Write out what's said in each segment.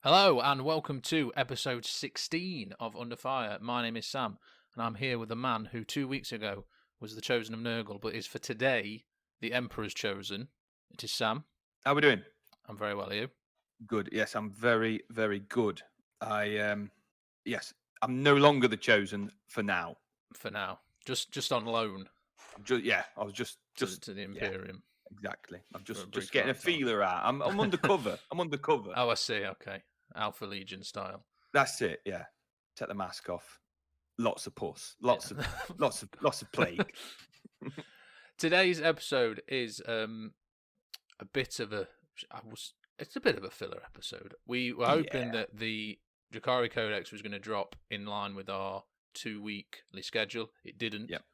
Hello and welcome to episode 16 of Under Fire. My name is Sam and I'm here with the man who 2 weeks ago was the chosen of Nurgle but is for today the Emperor's chosen. It is Sam. How we doing? I'm very well, are you? Good. Yes, I'm very, very good. Yes, I'm no longer the chosen for now. For now. Just on loan. I was just to the Imperium. Yeah, exactly. I'm just getting a feeler out. I'm undercover. I'm undercover. Oh, I see. Okay. Alpha Legion style. That's it. Yeah. Take the mask off. Lots of puss. Lots of plague. Today's episode is a bit of a filler episode. We were hoping that the Drakari Codex was going to drop in line with our 2-weekly schedule. It didn't. Yep.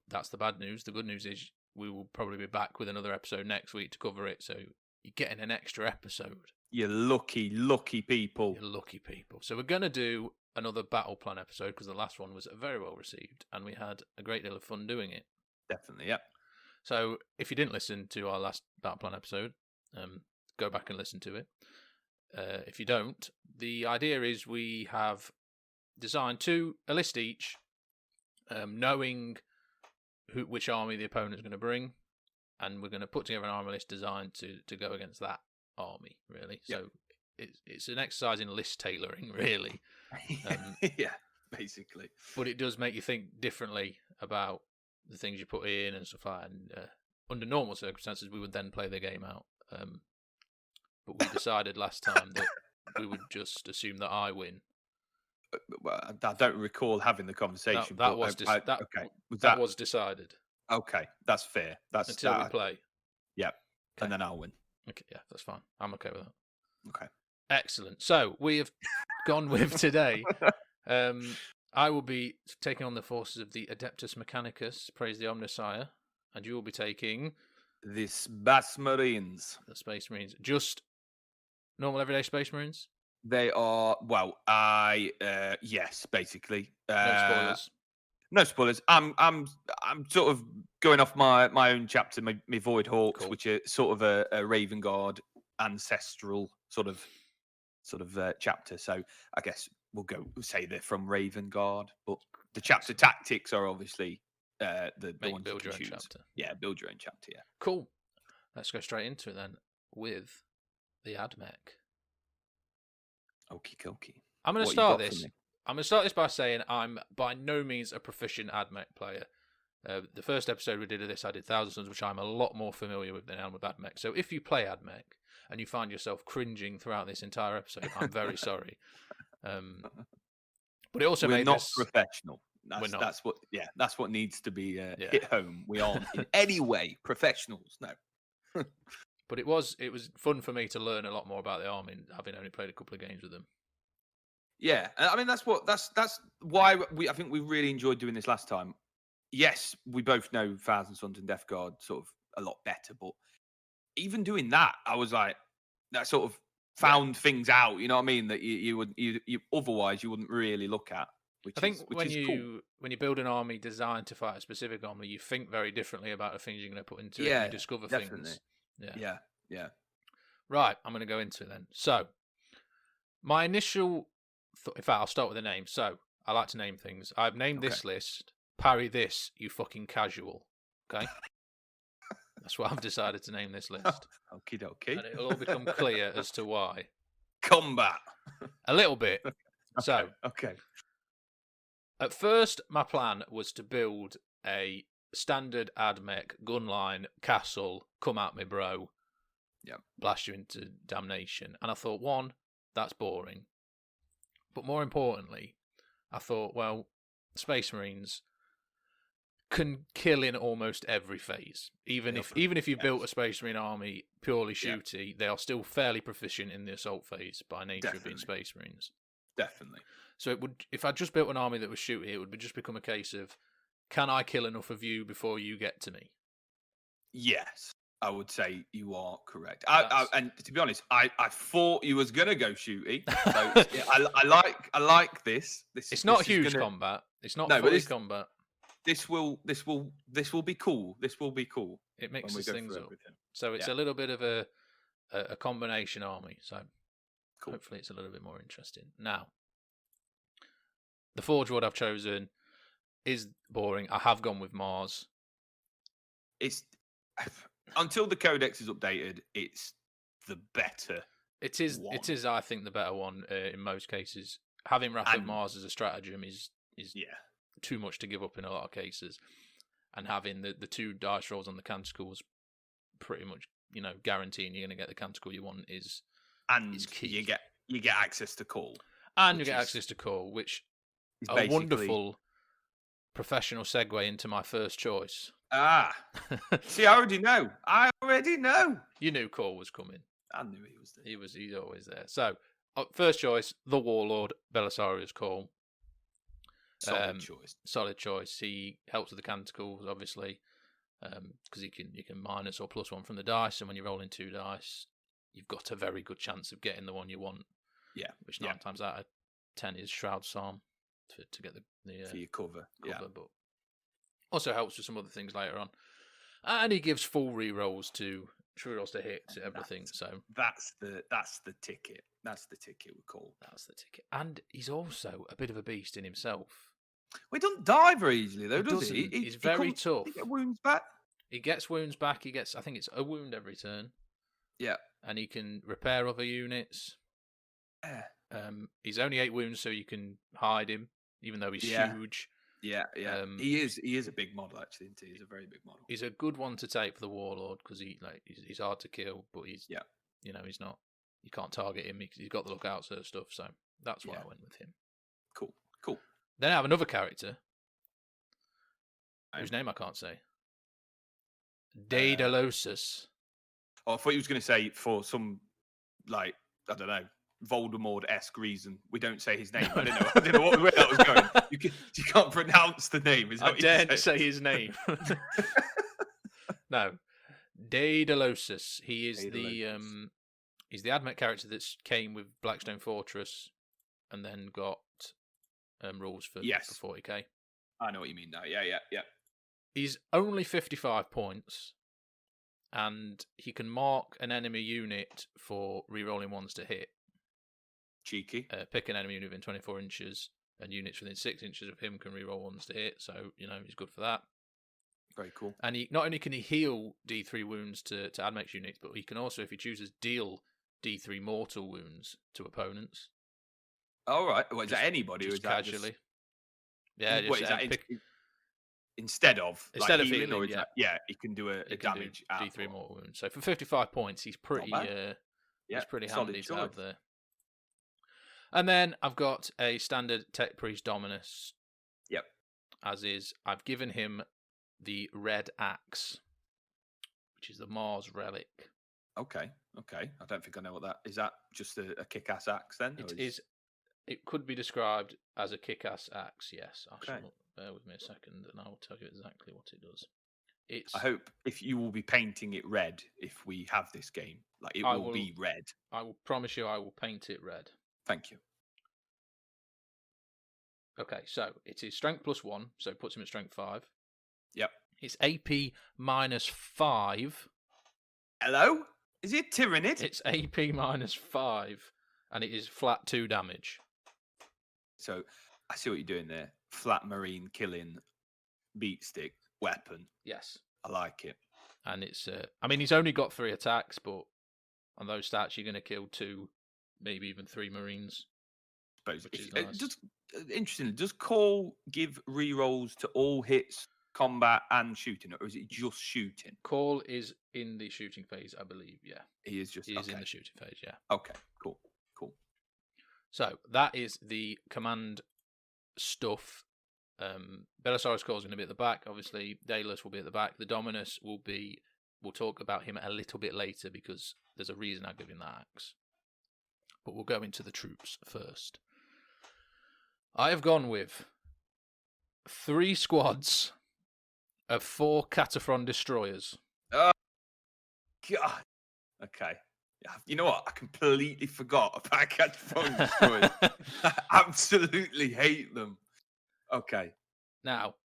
That's the bad news. The good news is we will probably be back with another episode next week to cover it. So you're getting an extra episode. You lucky people. You're lucky people. So we're going to do another battle plan episode because the last one was very well received and we had a great deal of fun doing it. Definitely, yep. So if you didn't listen to our last battle plan episode, go back and listen to it. If you don't, the idea is we have designed a list each, knowing which army the opponent is going to bring, and we're going to put together an army list designed to go against that army, really. Yep. So it's an exercise in list tailoring, really. Yeah, basically. But it does make you think differently about the things you put in and stuff like that. And under normal circumstances, we would then play the game out. But we decided last time that we would just assume that I win. Well, I don't recall having the conversation. That was decided. Okay, that's fair. That's until we play. Yep, okay. And then I'll win. Okay, yeah, that's fine. I'm okay with that. Okay, excellent. So we have gone with today. I will be taking on the forces of the Adeptus Mechanicus, praise the Omnissiah, and you will be taking the Space Marines. The Space Marines, just normal everyday Space Marines. They are yes, basically. No spoilers. No spoilers. I'm sort of going off my own chapter, my Void Hawks, cool. Which are sort of a Raven Guard ancestral sort of chapter. So I guess we'll say they're from Raven Guard, but the chapter tactics are obviously the ones build you your can own choose. chapter. Yeah, build your own chapter. Yeah. Cool. Let's go straight into it then with the Admech. Okie dokie. I'm going to start this by saying I'm by no means a proficient Admech player. The first episode we did of this, I did Thousand Suns, which I'm a lot more familiar with than I am with Admech. So if you play Admech and you find yourself cringing throughout this entire episode, I'm very sorry. But it also we're made not this... professional. We're not. That's what needs to be hit home. We aren't in any way professionals. No. But it was fun for me to learn a lot more about the army, having only played a couple of games with them. Yeah, I mean that's why I think we really enjoyed doing this last time. Yes, we both know Thousand Suns and Death Guard sort of a lot better, but even doing that, I was like, that sort of found things out. You know what I mean? That you otherwise you wouldn't really look at. When you build an army designed to fight a specific army, you think very differently about the things you're going to put into it. And you discover things. Yeah. Right, I'm going to go into it then. So, my initial... in fact, I'll start with a name. So, I like to name things. I've named this list, Parry This, You Fucking Casual. Okay? That's what I've decided to name this list. Okie dokie. And it'll all become clear as to why. Combat. A little bit. Okay. At first, my plan was to build a standard Admech, gunline, castle, come at me, bro. Yeah. Blast you into damnation. And I thought, one, that's boring. But more importantly, I thought, well, Space Marines can kill in almost every phase. Even if you built a Space Marine army purely shooty, they are still fairly proficient in the assault phase by nature of being Space Marines. Definitely. So it would, if I just built an army that was shooty, it would just become a case of, can I kill enough of you before you get to me? Yes, I would say you are correct. And to be honest, I thought you was gonna go shooty. So I like this. It's not huge combat. It's not fully combat. This will be cool. This will be cool. It mixes things up. So it's a little bit of a combination army. So Cool. Hopefully it's a little bit more interesting. Now, the Forge World I've chosen is boring. I have gone with Mars. It's until the codex is updated, it's the better. It is. one. It is. I think the better one in most cases. Having Wrath of And- Mars as a stratagem is Yeah. too much to give up in a lot of cases, and having the 2 dice rolls on the canticles, pretty much guaranteeing you're going to get the canticle you want is key. You get access to call, and you which get is- access to call, which is a basically- wonderful professional segue into my first choice. See, I already know. You knew call was coming. I knew he was there. He's always there. So first choice, the Warlord, Belisarius Call. Solid choice. He helps with the canticles, obviously, because you can minus or plus 1 from the dice, and when you're rolling 2 dice, you've got a very good chance of getting the one you want. Yeah, which 9 times out of 10 is Shroud Psalm to get the for your cover. but also helps with some other things later on. And he gives full rerolls to hit to everything. So that's the ticket. That's the ticket we call. That's the ticket. And he's also a bit of a beast in himself. Well, he doesn't die very easily, though, does he? He's very tough. He get wounds back. He gets wounds back. I think it's a wound every turn. Yeah. And he can repair other units. Yeah. He's only 8 wounds, so you can hide him, even though he's huge. Yeah. He is a big model, actually, isn't he? He's a very big model. He's a good one to take for the Warlord because he's hard to kill, but he's he's not. You can't target him because he's got the lookout sort of stuff. So that's why I went with him. Cool. Then I have another character whose name I can't say. Daedalosus. Oh, I thought you was going to say for some, I don't know, Voldemort-esque reason, we don't say his name. I didn't know where that was going. You can't pronounce the name. Is I dared to say his name. No, Daedalosus. He is he's the Admech character that came with Blackstone Fortress, and then got rules for 40k. I know what you mean now. Yeah. He's only 55 points, and he can mark an enemy unit for rerolling ones to hit. Cheeky. Pick an enemy unit within 24 inches, and units within 6 inches of him can reroll ones to hit. So he's good for that. Very cool. And he not only can he heal D3 wounds to Admech units, but he can also, if he chooses, deal D3 mortal wounds to opponents. All right. Well, is that anybody? Just or is casually. That Yeah, what is that? Instead of healing, healing, or is that, he can do a damage do D3 mortal wounds. So for 55 points, he's pretty he's pretty handy to have there. And then I've got a standard Tech Priest Dominus. Yep. As is, I've given him the Red Axe, which is the Mars relic. Okay. I don't think I know what that is. That just a kick-ass axe then? It is. It could be described as a kick-ass axe. Yes. Okay. Bear with me a second, and I will tell you exactly what it does. I hope if you will be painting it red if we have this game, it will be red. I will promise you, I will paint it red. Thank you. Okay, so it is strength +1, so it puts him at strength 5. Yep. It's AP -5. Hello? Is it Tyrannid? It's AP -5, and it is flat 2 damage. So I see what you're doing there. Flat marine killing beat stick weapon. Yes. I like it. And it's he's only got 3 attacks, but on those stats you're going to kill 2, maybe even 3 marines. Which is nice. Interestingly, does Call give rerolls to all hits, combat, and shooting, or is it just shooting? Call is in the shooting phase, I believe. Yeah, he is just. He is in the shooting phase. Yeah. Okay. Cool. So that is the command stuff. Belisarius Call is going to be at the back. Obviously, Daedalus will be at the back. The Dominus will be. We'll talk about him a little bit later because there's a reason I give him that axe. But we'll go into the troops first. I have gone with 3 squads of 4 Cataphron destroyers. God. Okay. You know what? I completely forgot about Cataphron destroyers. I absolutely hate them. Okay. Now,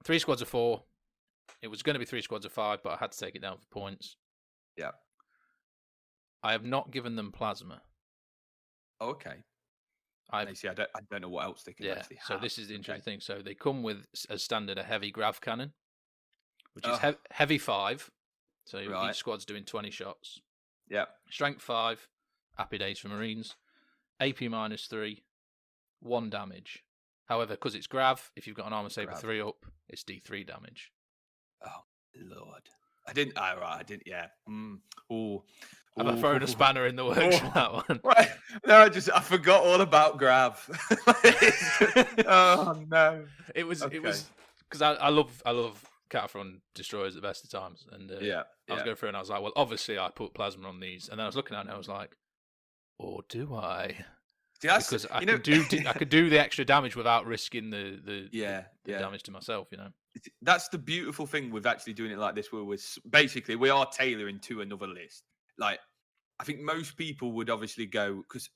3 squads of 4. It was going to be 3 squads of 5, but I had to take it down for points. Yeah. I have not given them plasma. Okay. I See, I don't know what else they can actually have. So this is the interesting thing. So they come with, as standard, a heavy grav cannon, which is Oh, heavy 5. So right. each squad's doing 20 shots. Yeah. Strength 5, happy days for Marines. AP -3, 1 damage. However, because it's grav, if you've got an armor saver 3 up, it's D3 damage. Oh Lord, I didn't. Yeah. Oh, I've thrown a spanner in the works for that one. Right. No, I forgot all about grav. Oh no. It was because I love Cataphrone destroyers at the best of times, and I was going through and I was like, well, obviously I put plasma on these, and then I was looking at it and I was like, or do I? See, because I could do the extra damage without risking the damage to myself. That's the beautiful thing with actually doing it like this. Where we are tailoring to another list. Like, I think most people would obviously go, because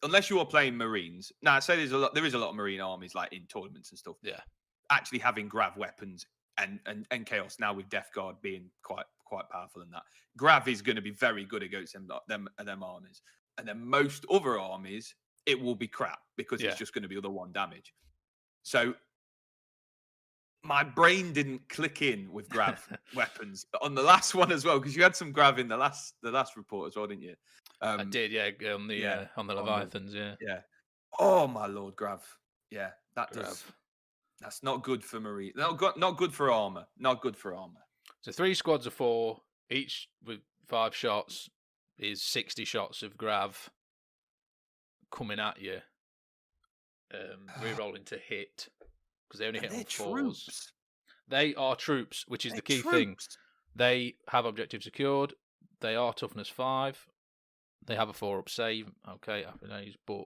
unless you are playing Marines. Now, I say there is a lot of Marine armies like in tournaments and stuff. Yeah, actually having grav weapons and chaos now with Death Guard being quite powerful in that. Grav is going to be very good against them armies, and then most other armies it will be crap because it's just going to be other 1 damage. So my brain didn't click in with grav weapons on the last one as well, because you had some grav in the last report as well, didn't you? I did, on the Leviathans, yeah. Oh my lord, grav. Yeah, that's not good for Marine. Not good for armor. Not good for armor. So 3 squads of 4, each with 5 shots, is 60 shots of grav coming at you, re-rolling to hit, because they only hit on 4s. Troops. They are troops, which is the key thing. They have objective secured. They are toughness 5. They have a 4-up save. Okay, happy days, but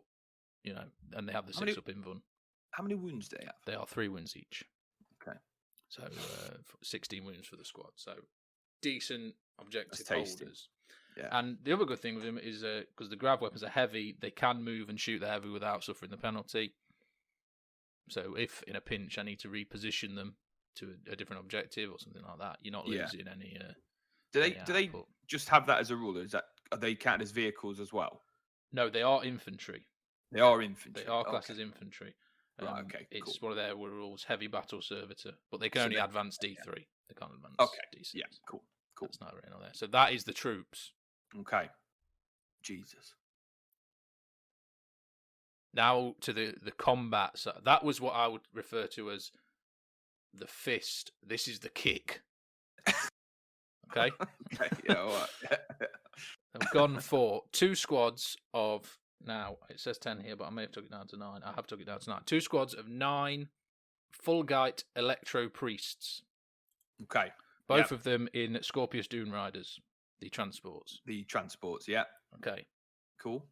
and they have the 6-up invuln. How many wounds do they have? They are 3 wounds each. Okay. So 16 wounds for the squad. So decent objective holders. Yeah. And the other good thing with them is because the grav weapons are heavy, they can move and shoot the heavy without suffering the penalty. So if in a pinch I need to reposition them to a different objective or something like that, you're not losing any. Do they just have that as a rule? Or are they counted as vehicles as well? No, they are infantry. They are infantry. They are classed as infantry. Right, okay, It's one of their rules, heavy battle servitor, but they can only advance D3. They can't advance D6. Yeah, cool. That's not written on there. So that is the troops. Okay. Jesus. Now to the combat. So that was what I would refer to as the fist. This is the kick. Okay? Okay, yeah, all right. I've gone for 2 squads of... Now, it says 10 here, but I may have took it down to 9. I have took it down to 9. 2 squads of 9 Fulgite Electro Priests. Okay. Both of them in Scorpius Dune Riders, the transports. Yeah. Okay. Cool.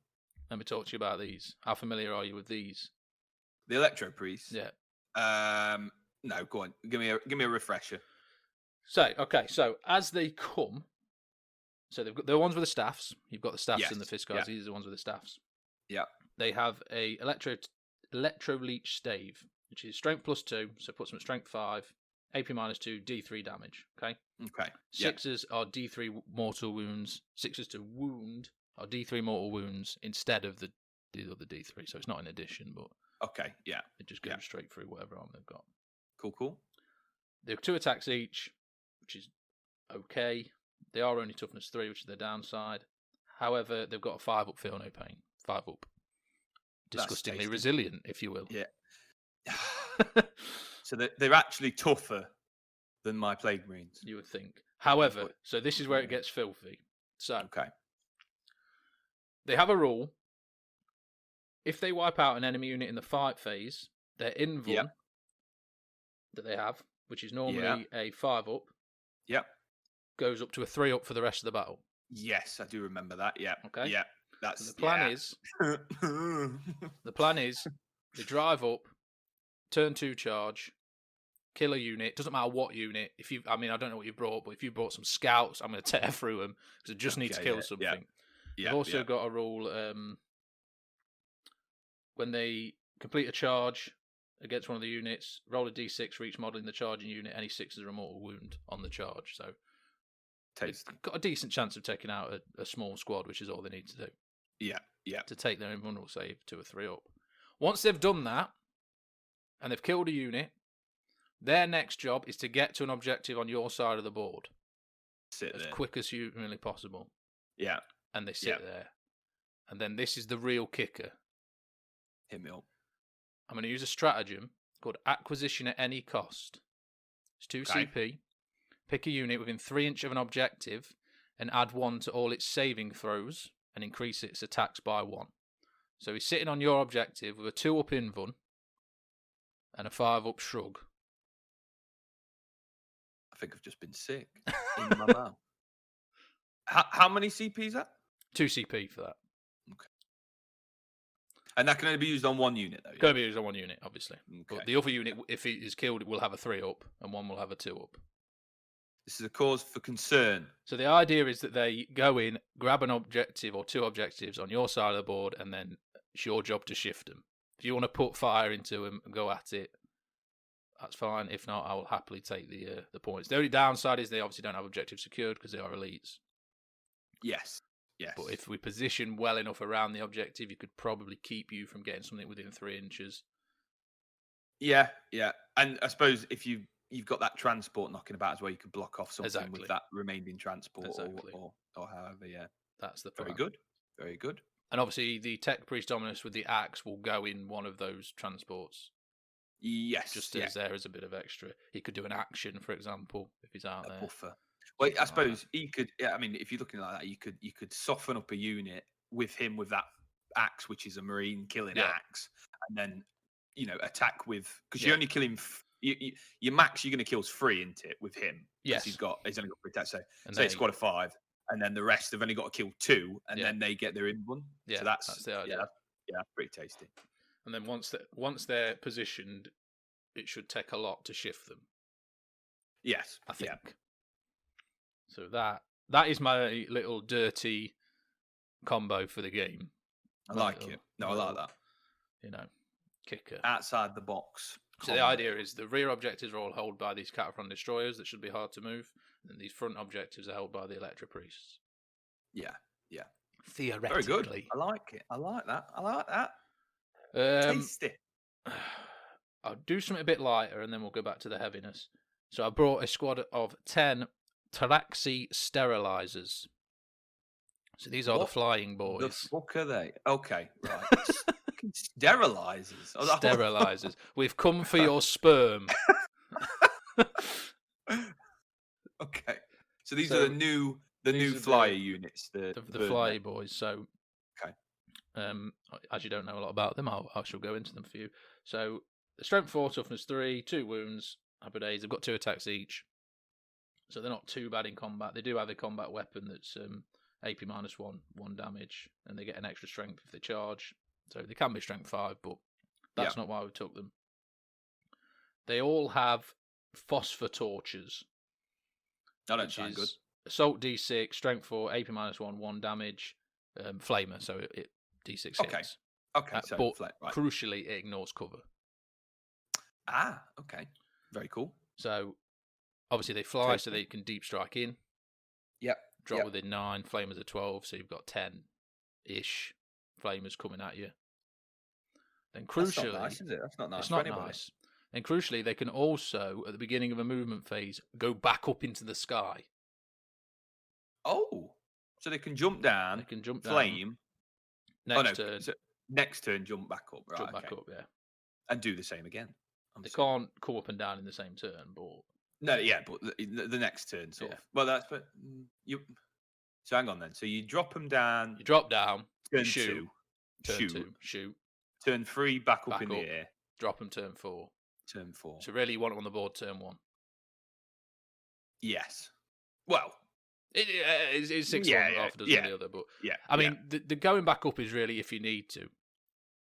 Let me talk to you about these. How familiar are you with these? The Electro Priests? Yeah. No, go on. Give me a refresher. So as they come, so they've got the ones with the staffs. You've got the staffs and the fist guards. These are the ones with the staffs. Yeah. They have a electro leech stave, which is strength +2, so puts them at strength 5, AP -2, D3 damage. Okay. Okay. 6s are D3 mortal wounds. 6s to wound are D3 mortal wounds instead of the other D3. So it's not in addition, but okay. Yeah. It just goes straight through whatever arm they've got. Cool. They have 2 attacks each, which is okay. They are only toughness 3, which is their downside. However, they've got a 5-up feel no pain. 5-up. Disgustingly resilient, if you will. Yeah. So they're actually tougher than my Plague Marines. You would think. However, so this is where it gets filthy. So, okay. They have a rule. If they wipe out an enemy unit in the fight phase, their invuln that they have, which is normally a 5-up, goes up to a 3-up for the rest of the battle. Yes, I do remember that. Yeah. Okay. Yeah. So the plan is the plan is they drive up, turn 2 charge, kill a unit. Doesn't matter what unit. I don't know what you brought, but if you brought some scouts, I'm going to tear through them because I just need to kill something. Yeah. They've also got a rule when they complete a charge against one of the units, roll a d6 for each model in the charging unit. Any 6s are a mortal wound on the charge. So they've got a decent chance of taking out a small squad, which is all they need to do. Yeah. to take their invulnerable save 2 or 3 up. Once they've done that, and they've killed a unit, their next job is to get to an objective on your side of the board. Sit as there. quick as humanly possible. Yeah. And they sit there. And then this is the real kicker. Hit me up. I'm going to use a stratagem called Acquisition at Any Cost. It's 2 CP. Pick a unit within 3 inches of an objective and add 1 to all its saving throws and increase its attacks by 1. So he's sitting on your objective with a 2-up invuln and a 5-up shrug. I think I've just been sick in my mouth. How many CP is that? 2 CP for that. Okay. And that can only be used on 1 unit, though? Yeah? Can only be used on 1 unit, obviously. Okay. But the other unit, if it is killed, it will have a 3-up and 1 will have a 2-up. This is a cause for concern. So the idea is that they go in, grab an objective or 2 objectives on your side of the board, and then it's your job to shift them. If you want to put fire into them and go at it, that's fine. If not, I will happily take the points. The only downside is they obviously don't have objectives secured because they are elites. Yes. But if we position well enough around the objective, you could probably keep you from getting something within 3 inches. Yeah. And I suppose if you've got that transport knocking about as well, you could block off something with that remaining transport or however, yeah. That's the plan. Very good. And obviously the Tech Priest Dominus with the axe will go in one of those transports. Yes. Just as there is a bit of extra. He could do an action, for example, if he's out there. Buffer. Well, I suppose he could. Yeah, I mean, if you're looking like that, you could soften up a unit with him with that axe, which is a marine killing axe, and then attack with because you only kill him. Your max you're going to kill is 3, isn't it? With him, yes. He's only got 3 attacks. So say it's squad of 5, and then the rest have only got to kill 2, and then they get their invuln. Yeah, so that's the idea. Yeah, pretty tasty. And then once they're positioned, it should take a lot to shift them. Yes, I think. Yeah. So that is my little dirty combo for the game. I like it. No, I like that. Kicker. Outside the box. So the idea is the rear objectives are all held by these Cataphrone destroyers that should be hard to move, and these front objectives are held by the Electra priests. Yeah. Theoretically. Very good. I like it. I like that. Tasty. I'll do something a bit lighter, and then we'll go back to the heaviness. So I brought a squad of 10 Taraxi sterilizers. So these are the flying boys. The fuck are they? Okay, right. Sterilizers. Sterilizers. We've come for your sperm. Okay. So these are the new flyer units. The flyer boys. So okay. As you don't know a lot about them, I shall go into them for you. So the strength 4, toughness 3, 2 wounds, Happy Days. They've got 2 attacks each. So they're not too bad in combat. They do have a combat weapon that's AP -1, 1 damage, and they get an extra strength if they charge. So they can be strength 5, but that's not why we took them. They all have phosphor torches. That don't sound good. Assault D6, strength 4, AP -1, 1 damage, flamer, so it D6 hits. Okay. So but crucially, it ignores cover. Okay. Very cool. So obviously they fly, so they can deep strike in. Yep. Drop within 9, flamers are 12, so you've got 10-ish flamers coming at you. Then crucially, that's not nice, is it? That's not nice. It's not nice. Then crucially, they can also, at the beginning of a movement phase, go back up into the sky. Oh, so they can jump down. They can jump flame. Down. Next turn. So next turn, jump back up. Right, back up, yeah. And do the same again. They can't come up and down in the same turn, but no, yeah, but the next turn sort of. Well, that's but you. So hang on then. So you drop them down. You drop down. Turn shoot. 2. Turn 2. Shoot. Turn 3 back up in the air. Drop them turn 4. Turn 4. So really, you want them on the board turn 1. Yes. Well, it's 6 1 after does the other, but I mean, the going back up is really if you need to.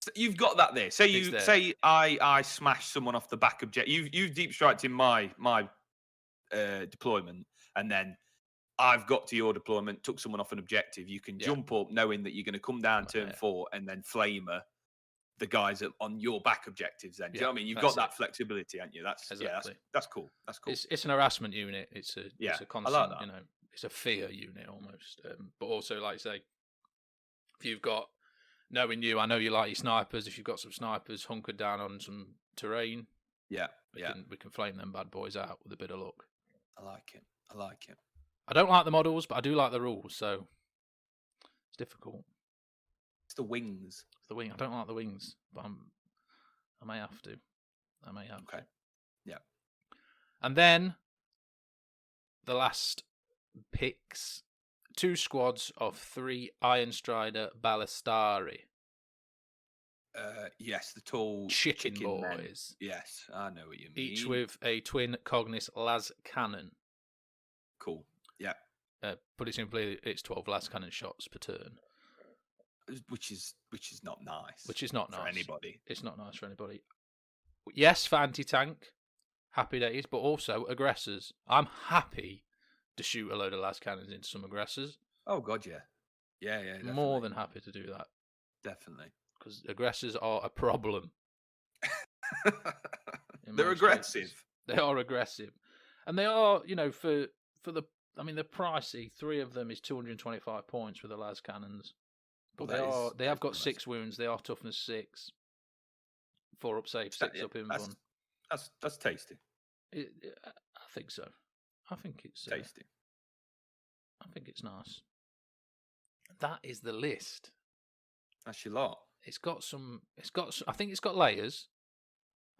So you've got that there. Say I smash someone off the back object. You've deep striked in my deployment, and then I've got to your deployment, took someone off an objective. You can jump up knowing that you're going to come down turn 4 and then flamer the guys on your back objectives. Then do you know what I mean? You've got that flexibility, haven't you? That's that's cool. That's cool. It's an harassment unit. It's a constant. I like that. It's a fear unit almost. But also, like I say, If you've got, knowing you, I know you like your snipers. If you've got some snipers hunkered down on some terrain, we can flame them bad boys out with a bit of luck. I like it. I like it. I don't like the models, but I do like the rules, so it's difficult. It's the wings. I don't like the wings, but I may have to. Okay. Yeah. And then the last picks, 2 squads of 3 Iron Strider Ballistari. Yes, the tall chicken boys. Men. Yes, I know what you mean. Each with a twin Cognis las cannon. Cool. Yeah. Put it simply, it's 12 las cannon shots per turn. Which is not nice. Which is not nice for anybody. It's not nice for anybody. Yes, for anti-tank, happy days, but also aggressors. I'm happy to shoot a load of las cannons into some aggressors. Oh god, yeah. Yeah, definitely. More than happy to do that. Definitely. Because aggressors are a problem. They're aggressive. Cases. They are aggressive. And they are, for the, they're pricey. 3 of them is 225 points for the las cannons. But they have got 6 wounds. They are toughness 6. 4 up save, 6 up invuln. That's tasty. I think so. I think it's tasty. I think it's nice. That is the list. That's your lot. It's got some. I think it's got layers.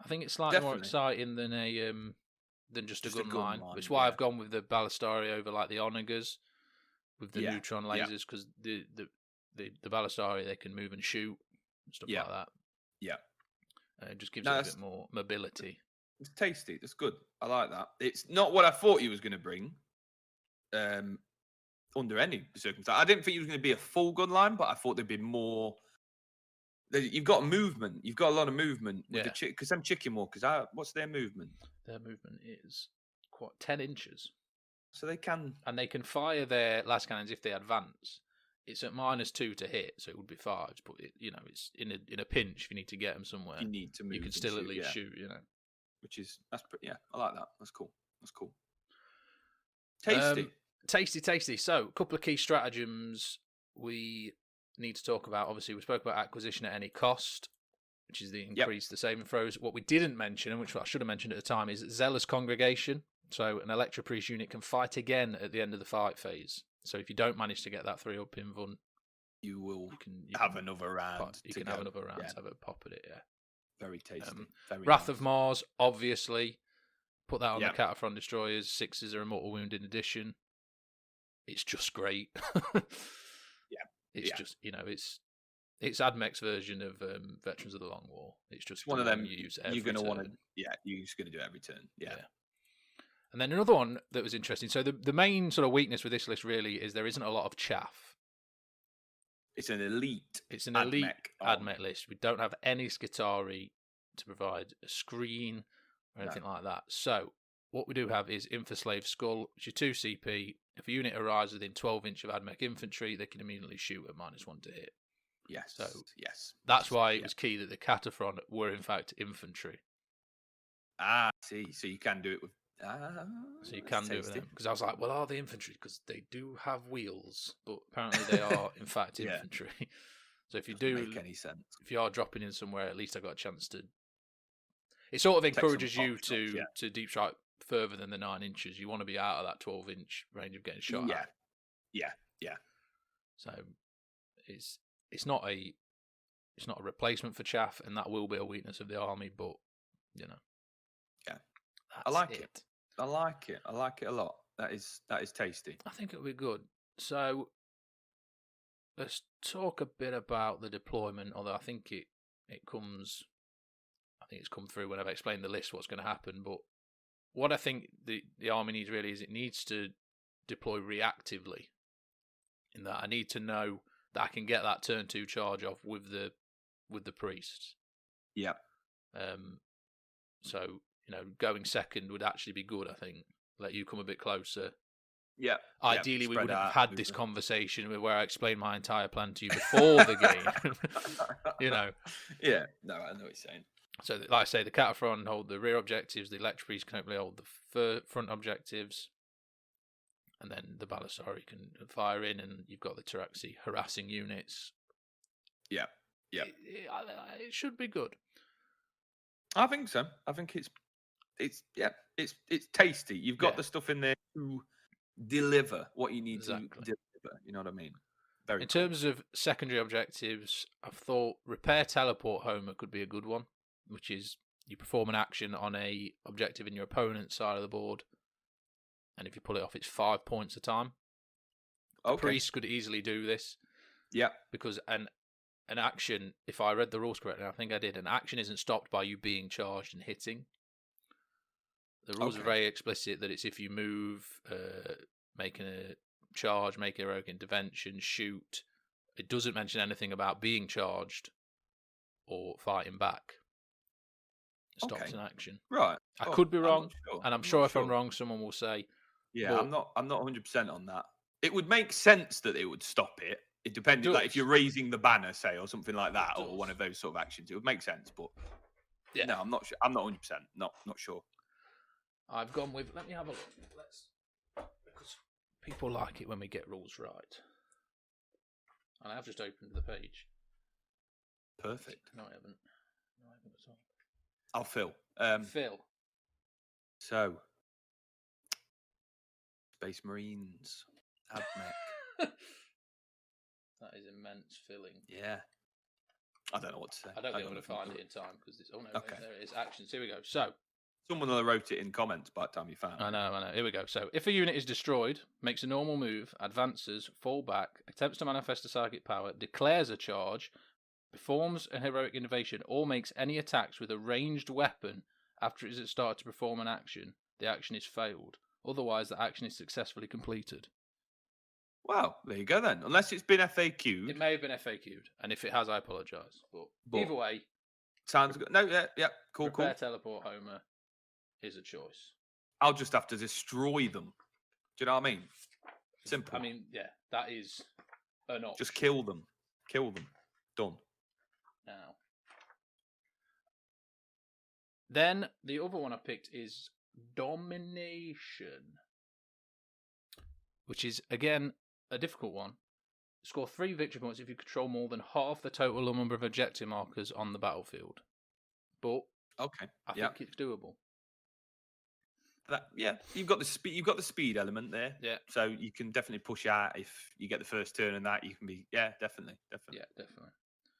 I think it's slightly more exciting than just a gun line. Which is why I've gone with the Ballistari over like the Onegas with the neutron lasers, because the Ballistari, they can move and shoot and stuff like that. Yeah. It just gives it a bit more mobility. It's tasty. That's good. I like that. It's not what I thought he was going to bring. Under any circumstance, I didn't think he was going to be a full gun line, but I thought there'd be more. You've got movement. You've got a lot of movement with the because them chicken walkers. What's their movement? Their movement is quite 10 inches. So they can, and they can fire their las cannons if they advance. It's at -2 to hit, so it would be 5s. But it's in a pinch. If you need to get them somewhere, you need to move. You can still at least shoot. Which is I like that. That's cool. That's cool. Tasty. Tasty. So, a couple of key stratagems we need to talk about. Obviously, we spoke about acquisition at any cost, which is the increase the saving throws. What we didn't mention, and which I should have mentioned at the time, is Zealous Congregation. So, an Electro Priest unit can fight again at the end of the fight phase. So, if you don't manage to get that 3 up invuln, you can have another round. You can have another round to have a pop at it. Yeah, very tasty. Wrath of Mars, obviously. Put that on the Cataphrone Destroyers. 6s are Immortal Wound in addition. It's just great. It's just, it's Admech's version of Veterans of the Long War. It's just one of them you use every you're going to want to, turn. you're just going to do it every turn. Yeah. And then another one that was interesting. So the main sort of weakness with this list really is there isn't a lot of chaff. It's an elite. It's an elite Admech list. We don't have any Skitarii to provide a screen or anything like that. So what we do have is Infaslave Skull, which is 2 CP. If a unit arrives within 12 inch of Admech infantry, they can immediately shoot at -1 to hit. Yes. So that's why it was key that the Cataphrone were in fact infantry. See, so you can do it with. So you can do it with them. Because I was like, well, are they infantry? Because they do have wheels, but apparently they are in fact infantry. So if you doesn't make any sense. If you are dropping in somewhere, at least I got a chance to. It sort of encourages you to deep strike further than the 9 inches. You want to be out of that 12-inch range of getting shot at. Yeah. So it's not a replacement for chaff, and that will be a weakness of the army. But I like it. I like it. I like it a lot. That is tasty. I think it'll be good. So let's talk a bit about the deployment. Although I think it's come through when I've explained the list what's going to happen. But what I think the army needs really is it needs to deploy reactively. In that I need to know that I can get that turn 2 charge off with the priests. Yeah. So going second would actually be good. I think let you come a bit closer. Yeah. Ideally, we would have had this conversation where I explained my entire plan to you before the game. Yeah. No, I know what you're saying. So, like I say, the Cataphrone hold the rear objectives. The Electro Priest can only hold the front objectives. And then the Ballistari can fire in, and you've got the Taraxi harassing units Yeah. It should be good. I think so. I think it's tasty. You've got the stuff in there to deliver what you need to deliver. You know what I mean? Very in cool. terms of secondary objectives, I've thought repair teleport Homer could be a good one, which is you perform an action on a objective in your opponent's side of the board, and if you pull it off, it's 5 points a time. Okay. Priest could easily do this. Yeah. Because an action, if I read the rules correctly, I think I did, an action isn't stopped by you being charged and hitting. The rules are very explicit that it's if you move, making a charge, make a heroic intervention, shoot. It doesn't mention anything about being charged or fighting back. It stops an action. Right. I could be wrong, and I'm sure if I'm wrong, someone will say. Yeah, I'm not 100% on that. It would make sense that it would stop it. It depends, like if you're raising the banner, say, or something like that, or one of those sort of actions, it would make sense. But no, I'm not sure. I'm not 100%. Not sure. I've gone with. Let me have a look. Because people like it when we get rules right. And I've just opened the page. Perfect. No, I haven't at all. I'll Phil. Phil. So, Space Marines, Admech. That is immense filling. Yeah. I don't know what to say. I don't think I'm going to find it in time because it's. Oh no, there it is. Actions. Here we go. So. Someone wrote it in comments by the time you found it. I know. Here we go. So, if a unit is destroyed, makes a normal move, advances, fall back, attempts to manifest a psychic power, declares a charge, performs a heroic innovation, or makes any attacks with a ranged weapon after it has started to perform an action, the action is failed. Otherwise, the action is successfully completed. Wow, there you go then. Unless it's been FAQ'd. It may have been FAQ'd, and if it has, I apologise. But either way. Sounds good. No, yeah, cool. Repair teleport Homer is a choice. I'll just have to destroy them. Do you know what I mean? Simple. I mean, yeah, that is an option. Just kill them. Done. Now. Then the other one I picked is Domination, which is, again, a difficult one. Score 3 victory points if you control more than half the total number of objective markers on the battlefield. But I think it's doable. You've got the speed. You've got the speed element there. Yeah. So you can definitely push out if you get the first turn and that you can be. Yeah, definitely. Yeah, definitely.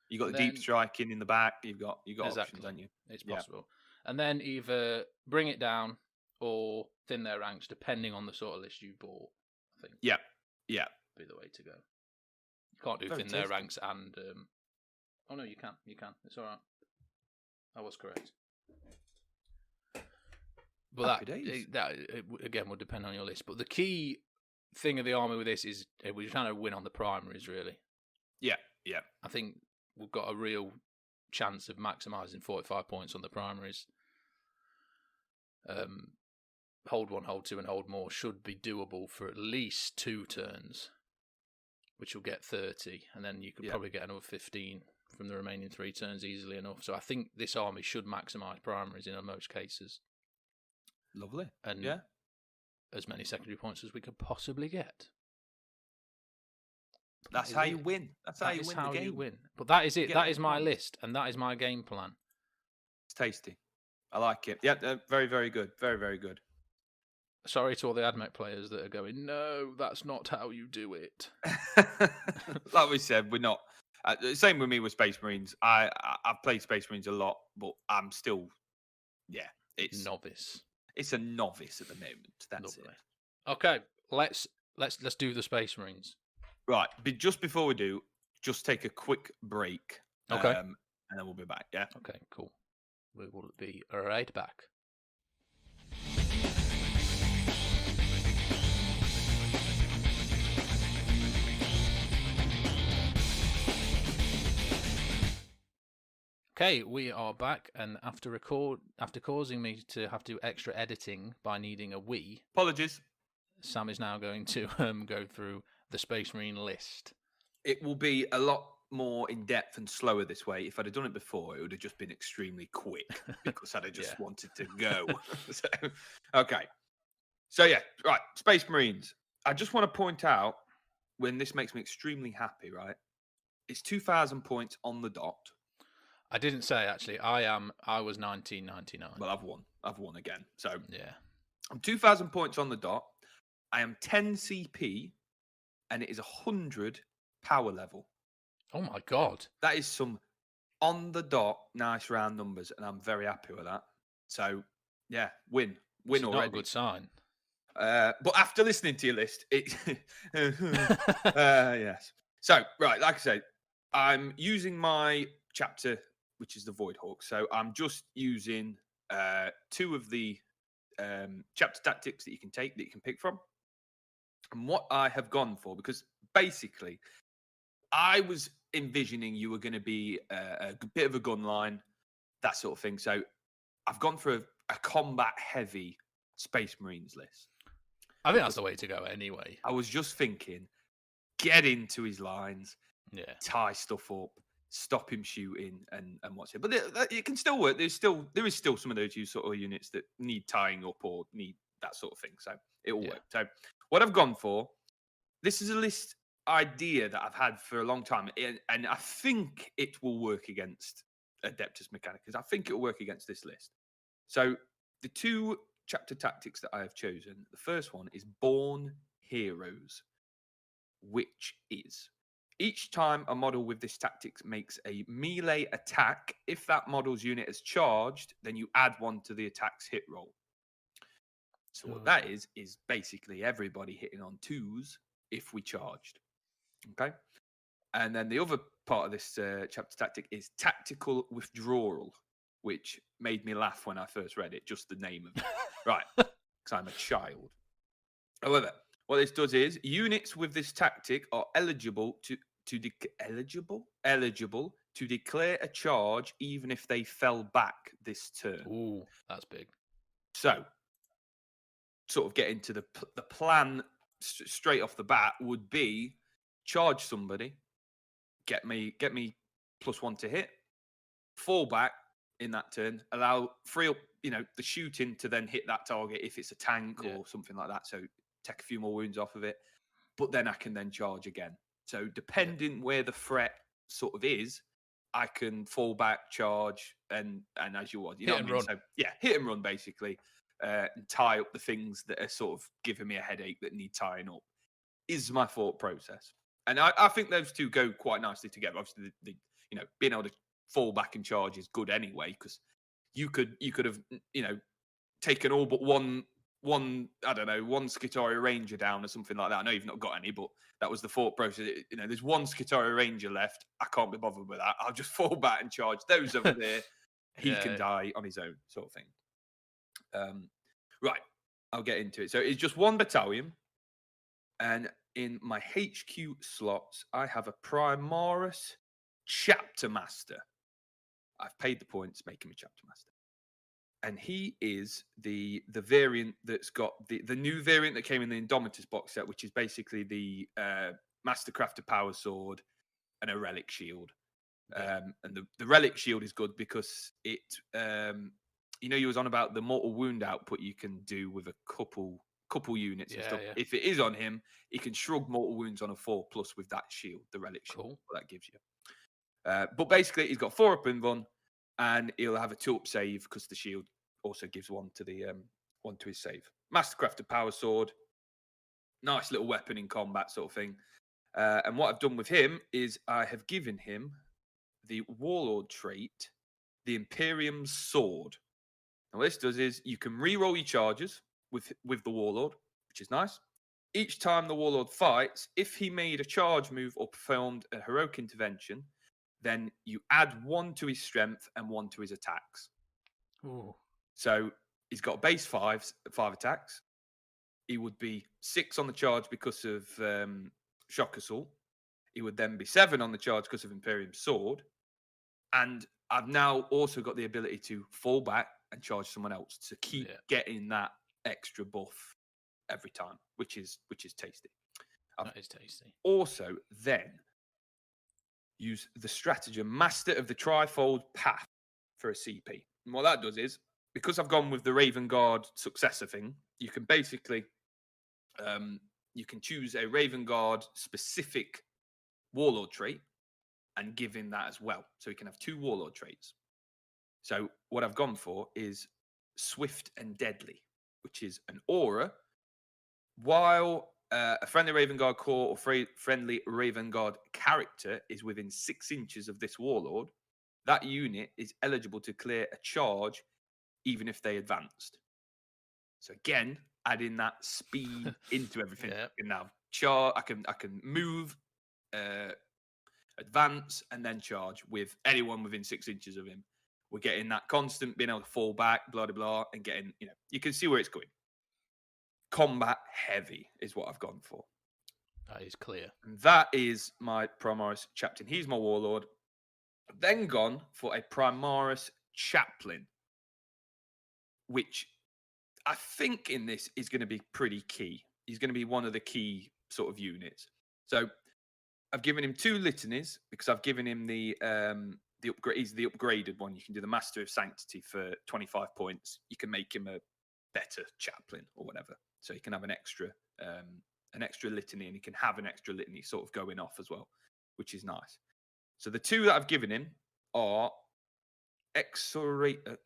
You got the deep striking in the back. You've got exactly. Options, haven't you? It's possible. And then either bring it down or thin their ranks, depending on the sort of list you bought. I think. Yeah. Be the way to go. You can't do thin their ranks and. Oh no, you can. It's all right. I was correct. But that again would depend on your list. But the key thing of the army with this is we're trying to win on the primaries, really. Yeah. I think we've got a real chance of maximising 45 points on the primaries. Hold 1, hold 2, and hold more should be doable for at least 2 turns, which will get 30, and then you could probably get another 15 from the remaining 3 turns easily enough. So I think this army should maximise primaries in most cases. Lovely. And as many secondary points as we could possibly get. That's how you win. That's how you win the game. You win. But that is it. That is my list, and that is my game plan. It's tasty. I like it. Yeah, very, very good. Very, very good. Sorry to all the Admech players that are going, no, that's not how you do it. Like we said, we're not. Same with me with Space Marines. I've played Space Marines a lot, but I'm still, it's novice. It's a novice at the moment. That's Lovely. It. Okay, let's do the Space Marines. Right, but just before we do, just take a quick break. Okay. And then we'll be back, yeah? Okay, cool. We will be right back. Okay, we are back, and after causing me to have to do extra editing by needing a wee, apologies. Sam is now going to go through the Space Marine list. It will be a lot more in depth and slower this way. If I'd have done it before, it would have just been extremely quick because I'd have just wanted to go. Okay. So right, Space Marines. I just want to point out when this makes me extremely happy, right? It's 2,000 points on the dot. I didn't say actually. I was 1999. Well, I've won again. So Yeah. I'm 2,000 points on the dot. I am 10 CP, and it is 100 power level. Oh my god. That is some on the dot, nice round numbers, and I'm very happy with that. So yeah, win It's already. not a good sign. But after listening to your list, it yes. So right, like I said, I'm using my chapter, which is the Void Hawk. So I'm just using 2 of the chapter tactics that you can pick from. And what I have gone for, because basically I was envisioning you were going to be a bit of a gun line, that sort of thing. So I've gone for a combat heavy Space Marines list. I think that's the way to go anyway. I was just thinking, get into his lines, tie stuff up, stop him shooting, and what's it. But it can still work. There is still some of those sort of units that need tying up or need that sort of thing. So it'll work. So what I've gone for, this is a list idea that I've had for a long time, and I think it will work against Adeptus Mechanicus. I think it will work against this list. So the 2 chapter tactics that I have chosen, the first one is Born Heroes, which is each time a model with this tactic makes a melee attack, if that model's unit is charged, then you add 1 to the attack's hit roll. So what that is basically everybody hitting on 2s if we charged. Okay. And then the other part of this chapter tactic is Tactical Withdrawal, which made me laugh when I first read it, just the name of it. Right, because I'm a child. However, what this does is units with this tactic are eligible to declare a charge even if they fell back this turn. Ooh, that's big. So, sort of get into the plan straight off the bat would be charge somebody, get me +1 to hit, fall back in that turn, free up the shooting to then hit that target if it's a tank or something like that. So take a few more wounds off of it, but then I can then charge again. So depending where the threat sort of is, I can fall back, charge, and as you want, hit and run. So hit and run basically, and tie up the things that are sort of giving me a headache that need tying up. Is my thought process, and I think those 2 go quite nicely together. Obviously, being able to fall back and charge is good anyway, because you could have taken all but one I don't know, 1 Skitarii Ranger down or something like that. I know you've not got any, but that was the thought process. There's 1 Skitarii Ranger left. I can't be bothered with that. I'll just fall back and charge those over there. He can die on his own, sort of thing. Right, I'll get into it. So it's just 1 battalion, and in my HQ slots, I have a Primaris Chapter Master. I've paid the points, making me Chapter Master. And he is the variant that's got the new variant that came in the Indomitus box set, which is basically the Mastercrafted Power Sword and a Relic Shield. And the Relic Shield is good because it, you was on about the mortal wound output you can do with a couple units and stuff. Yeah. If it is on him, he can shrug mortal wounds on a 4+ with that shield, the Relic Shield. That gives you. But basically, he's got 4 up in run, and he'll have a 2-up save because the shield also gives 1 to the 1 to his save. Mastercrafted Power Sword, nice little weapon in combat, sort of thing. And what I've done with him is I have given him the Warlord trait, the Imperium Sword. And what this does is you can re-roll your charges with the Warlord, which is nice. Each time the Warlord fights, if he made a charge move or performed a heroic intervention, then you add 1 to his strength and 1 to his attacks. Ooh. So he's got base 5 attacks. He would be 6 on the charge because of Shock Assault. He would then be 7 on the charge because of Imperium Sword. And I've now also got the ability to fall back and charge someone else to keep getting that extra buff every time, which is tasty. That is tasty. Also, then use the stratagem Master of the Trifold Path for a CP. And what that does is, because I've gone with the Raven Guard successor thing, you can basically you can choose a Raven Guard specific Warlord trait, and give him that as well. So he can have 2 warlord traits. So what I've gone for is Swift and Deadly, which is an aura. While a friendly Raven Guard core or friendly Raven Guard character is within 6 inches of this warlord, that unit is eligible to clear a charge even if they advanced. So again, adding that speed into everything. Yep. I can now I can move, advance, and then charge with anyone within 6 inches of him. We're getting that constant being able to fall back, blah, blah, blah, and getting, you can see where it's going. Combat heavy is what I've gone for. That is clear. And that is my Primaris Chaplain. He's my warlord. I've then gone for a Primaris Chaplain, which I think in this is going to be pretty key. He's going to be one of the key sort of units. So I've given him 2 litanies because I've given him the upgrade. He's the upgraded one. You can do the Master of Sanctity for 25 points. You can make him a better chaplain or whatever. So he can have an extra litany, and he can have an extra litany sort of going off as well, which is nice. So the 2 that I've given him are Exhoration.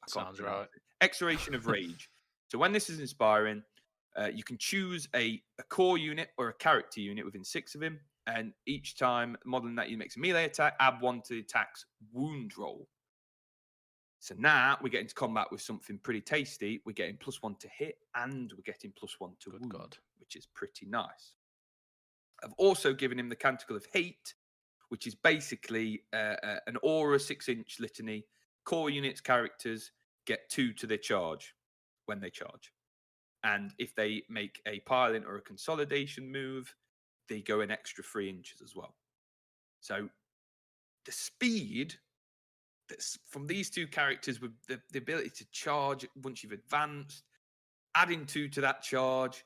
Sounds right. Exhoration of Rage. So when this is inspiring, you can choose a core unit or a character unit within 6 of him, and each time modeling that you makes a melee attack, add 1 to the attack's wound roll. So now we're getting to combat with something pretty tasty. We're getting +1 to hit, and we're getting +1 to wound, which is pretty nice. I've also given him the Canticle of Hate, which is basically an aura 6-inch litany. Core units characters get 2 to their charge when they charge. And if they make a pile-in or a consolidation move, they go an extra 3 inches as well. So the speed that's from these 2 characters with the ability to charge once you've advanced, adding 2 to that charge,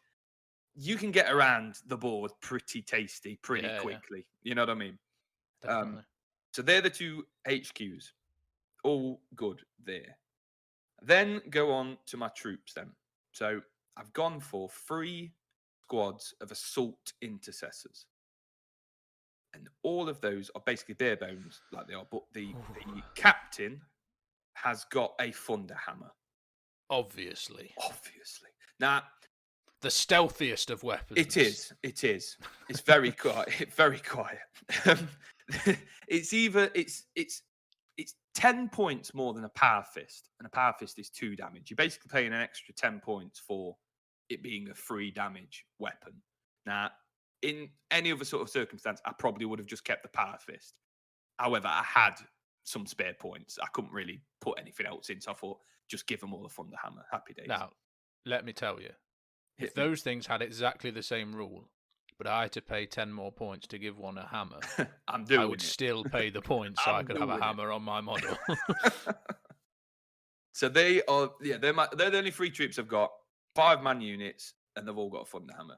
you can get around the board pretty tasty, pretty quickly. Yeah. You know what I mean? Definitely. So they're the 2 HQs. All good there. Then go on to my troops then. So I've gone for 3 squads of assault intercessors. And all of those are basically bare bones, like they are. But the captain has got a thunder hammer. Obviously. Now, the stealthiest of weapons. It is. It's very quiet. Very quiet. It's 10 points more than a power fist, and a power fist is 2 damage. You're basically paying an extra 10 points for it being a 3 damage weapon. Now, in any other sort of circumstance, I probably would have just kept the power fist. However, I had some spare points. I couldn't really put anything else in, so I thought, just give them all the thunder hammer. Happy days. Now, let me tell you, if those things had exactly the same rule, but I had to pay 10 more points to give one a hammer, I would still pay the points so I could have a hammer on my model. So they are, they're the only 3 troops I've got, 5-man units, and they've all got a thunder hammer.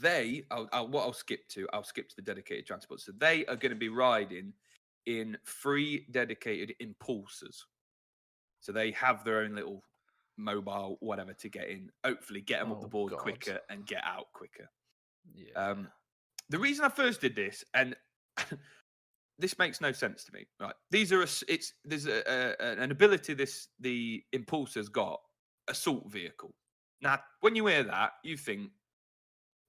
I'll skip to the dedicated transport. So they are going to be riding in 3 dedicated impulsors. So they have their own little mobile, whatever, to get in. Hopefully, get them up the board quicker and get out quicker. Yeah. The reason I first did this, and this makes no sense to me. Right? There's an ability the impulsor's got, assault vehicle. Now, when you hear that, you think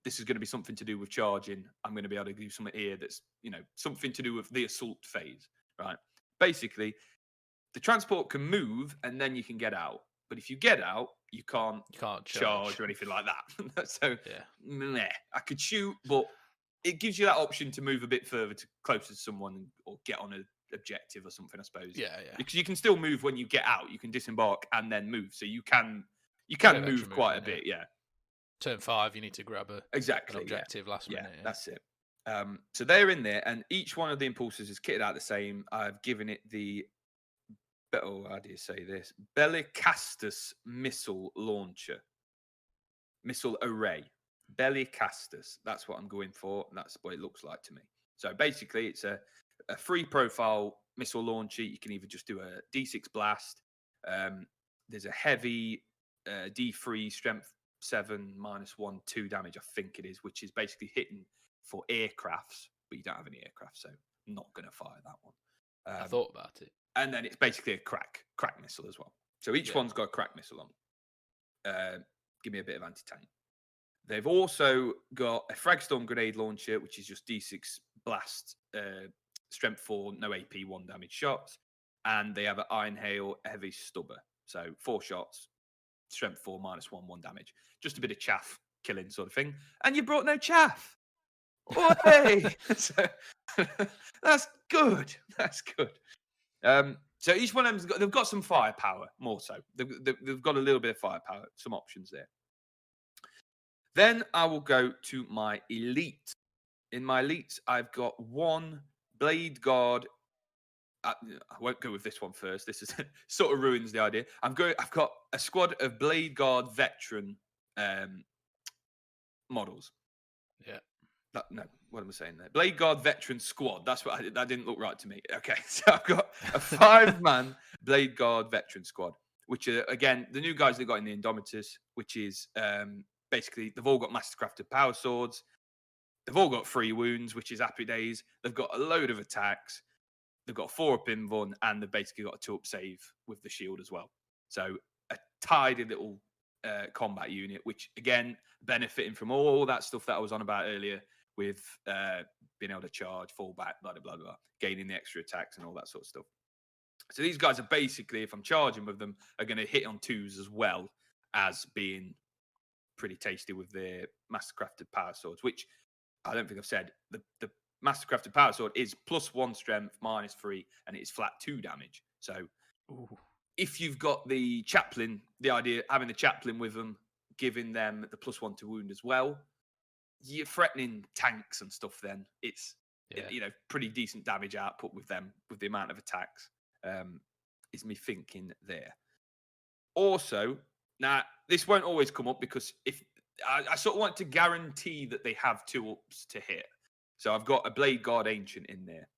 this is going to be something to do with charging. I'm going to be able to do something here that's, something to do with the assault phase, right? Basically, the transport can move and then you can get out. But if you get out, you can't charge or anything like that. So, I could shoot, but it gives you that option to move a bit further closer to someone or get on an objective or something, I suppose. Yeah. Because you can still move when you get out. You can disembark and then move. So you can move quite a bit, yeah. Turn 5, you need to grab an objective last minute. Yeah, that's it. So they're in there, and each one of the impulsors is kitted out the same. I've given it the, how do you say this? Bellicastus missile launcher. Missile array. Bellicastus. That's what I'm going for, and that's what it looks like to me. So basically, it's a free profile missile launcher. You can either just do a D6 blast. There's a heavy D3 strength +7, -1, 2 damage, I think it is, which is basically hitting for aircrafts, but you don't have any aircraft, so I'm not going to fire that one. I thought about it. And then it's basically a crack missile as well. So each one's got a crack missile on. Give me a bit of anti-tank. They've also got a Fragstorm grenade launcher, which is just D6 blast, strength 4, no AP, 1 damage shots. And they have an Iron Hail heavy stubber. So 4 shots, strength 4, -1, 1 damage. Just a bit of chaff killing sort of thing. And you brought no chaff. Hey! So, that's good. That's good. So each one of them's they've got some firepower, more so. They've got a little bit of firepower, some options there. Then I will go to my elite. In my elites, I've got 1 Blade Guard. I won't go with this one first. This is sort of ruins the idea. I've got a squad of Blade Guard veteran models. Yeah. No, what am I saying there? Blade Guard veteran squad. That's what that didn't look right to me. Okay, so I've got a 5-man Blade Guard veteran squad, which are again the new guys they got in the Indomitus, which is basically they've all got mastercrafted power swords. They've all got 3 wounds, which is happy days. They've got a load of attacks. They've got 4 up invuln, and they've basically got a 2-up save with the shield as well. So a tidy little combat unit, which again benefiting from all that stuff that I was on about earlier with being able to charge, fall back, blah, blah, blah, gaining the extra attacks and all that sort of stuff. So these guys are basically, if I'm charging with them, are going to hit on 2s as well as being pretty tasty with their mastercrafted power swords, which I don't think I've said. The mastercrafted power sword is +1 strength, -3, and it is flat 2 damage. So if you've got the chaplain, the idea having the chaplain with them, giving them the +1 to wound as well, you're threatening tanks and stuff. Then it's pretty decent damage output with them with the amount of attacks. Is me thinking there. Also, now this won't always come up because if I sort of want to guarantee that they have 2-ups to hit. So I've got a Blade Guard Ancient in there.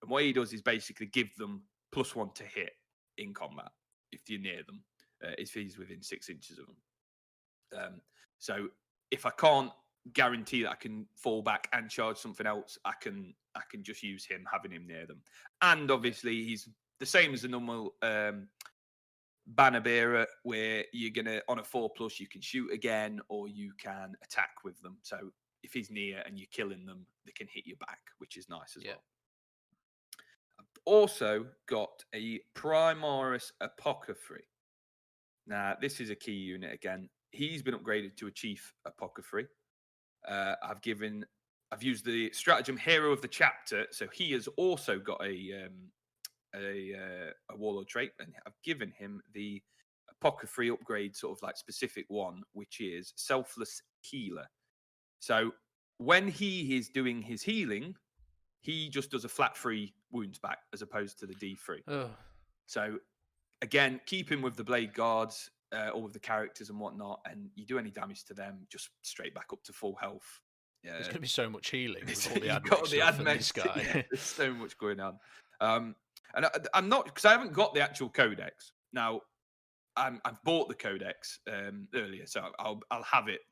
And what he does is basically give them +1 to hit in combat if you're near them, if he's within 6 inches of them. So if I can't guarantee that I can fall back and charge something else, I can just use him, having him near them. And obviously he's the same as a normal banner bearer, where you're gonna on a 4+ you can shoot again or you can attack with them. So if he's near and you're killing them, they can hit you back, which is nice as well. I've also got a Primaris Apothecary. Now this is a key unit again. He's been upgraded to a Chief Apothecary. I've used the Stratagem Hero of the Chapter, so he has also got a Warlord trait, and I've given him the Apothecary upgrade, sort of like specific one, which is Selfless Healer. So when he is doing his healing, he just does a flat 3 wounds back as opposed to the D3. Oh. So again, keep him with the Blade Guards, all of the characters and whatnot, and you do any damage to them, just straight back up to full health. There's going to be so much healing with all the You've admech got the stuff and admech, this guy. yeah, there's so much going on. And I'm not, because I haven't got the actual codex. Now, I've bought the codex earlier, so I'll have it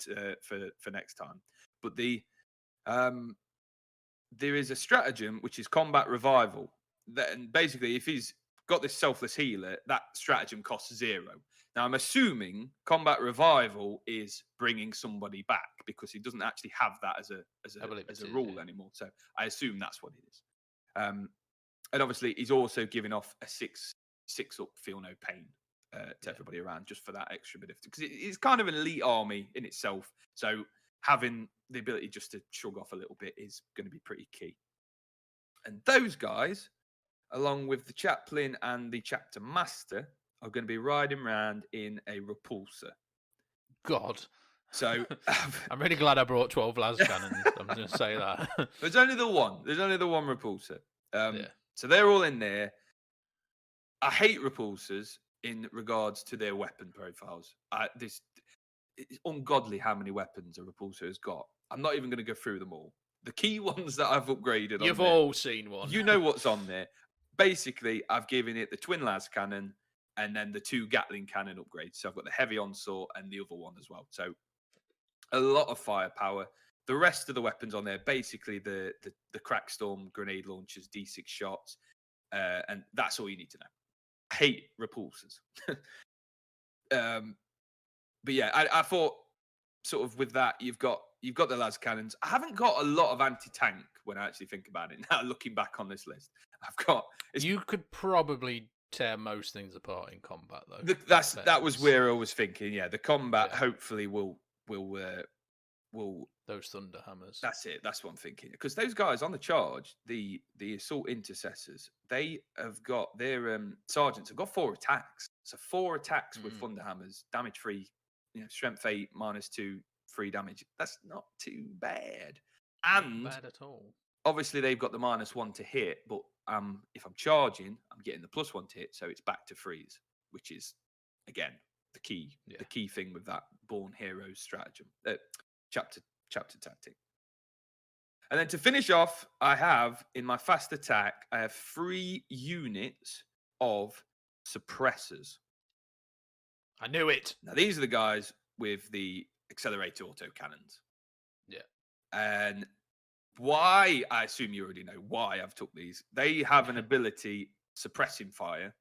for next time. But there is a stratagem which is Combat Revival. And basically, if he's got this Selfless Healer, that stratagem costs 0. Now, I'm assuming Combat Revival is bringing somebody back because he doesn't actually have that as a rule anymore. So I assume that's what it is. And obviously, he's also giving off a 6-up Feel No Pain to everybody around, just for that extra bit of, because it's kind of an elite army in itself. So having the ability just to shrug off a little bit is going to be pretty key. And those guys, along with the chaplain and the chapter master, are going to be riding around in a repulsor. God. So I'm really glad I brought 12 las cannons. I'm going to say that. There's only the one. There's only the one repulsor. So they're all in there. I hate repulsors in regards to their weapon profiles. It's ungodly how many weapons a repulsor has got. I'm not even going to go through them all. The key ones that I've upgraded. You've all seen one. You know what's on there. Basically, I've given it the twin las cannon, and then the 2 Gatling cannon upgrades. So I've got the heavy onslaught and the other one as well. So a lot of firepower. The rest of the weapons on there, basically the Crackstorm grenade launchers, D6 shots, and that's all you need to know. I hate repulsors. But yeah, I thought sort of with that you've got the las cannons. I haven't got a lot of anti-tank when I actually think about it now. Looking back on this list, You could probably tear most things apart in combat, though. That was where I was thinking. Yeah, the combat hopefully will those thunder hammers. That's it. That's what I'm thinking. Because those guys on the charge, the assault intercessors, they have got their sergeants have got 4 attacks. So 4 attacks with thunder hammers, damage free, strength 8 -2, 3 damage. That's not too bad. And not bad at all. Obviously they've got the -1 to hit, but if I'm charging, I'm getting the +1 to hit, so it's back to freeze, which is again the key thing with that Born Heroes stratagem. Chapter tactic. And then to finish off, I have in my fast attack, I have 3 units of suppressors. I knew it. Now these are the guys with the accelerator autocannons. Yeah. And why, I assume you already know why I've took these. They have an ability suppressing fire.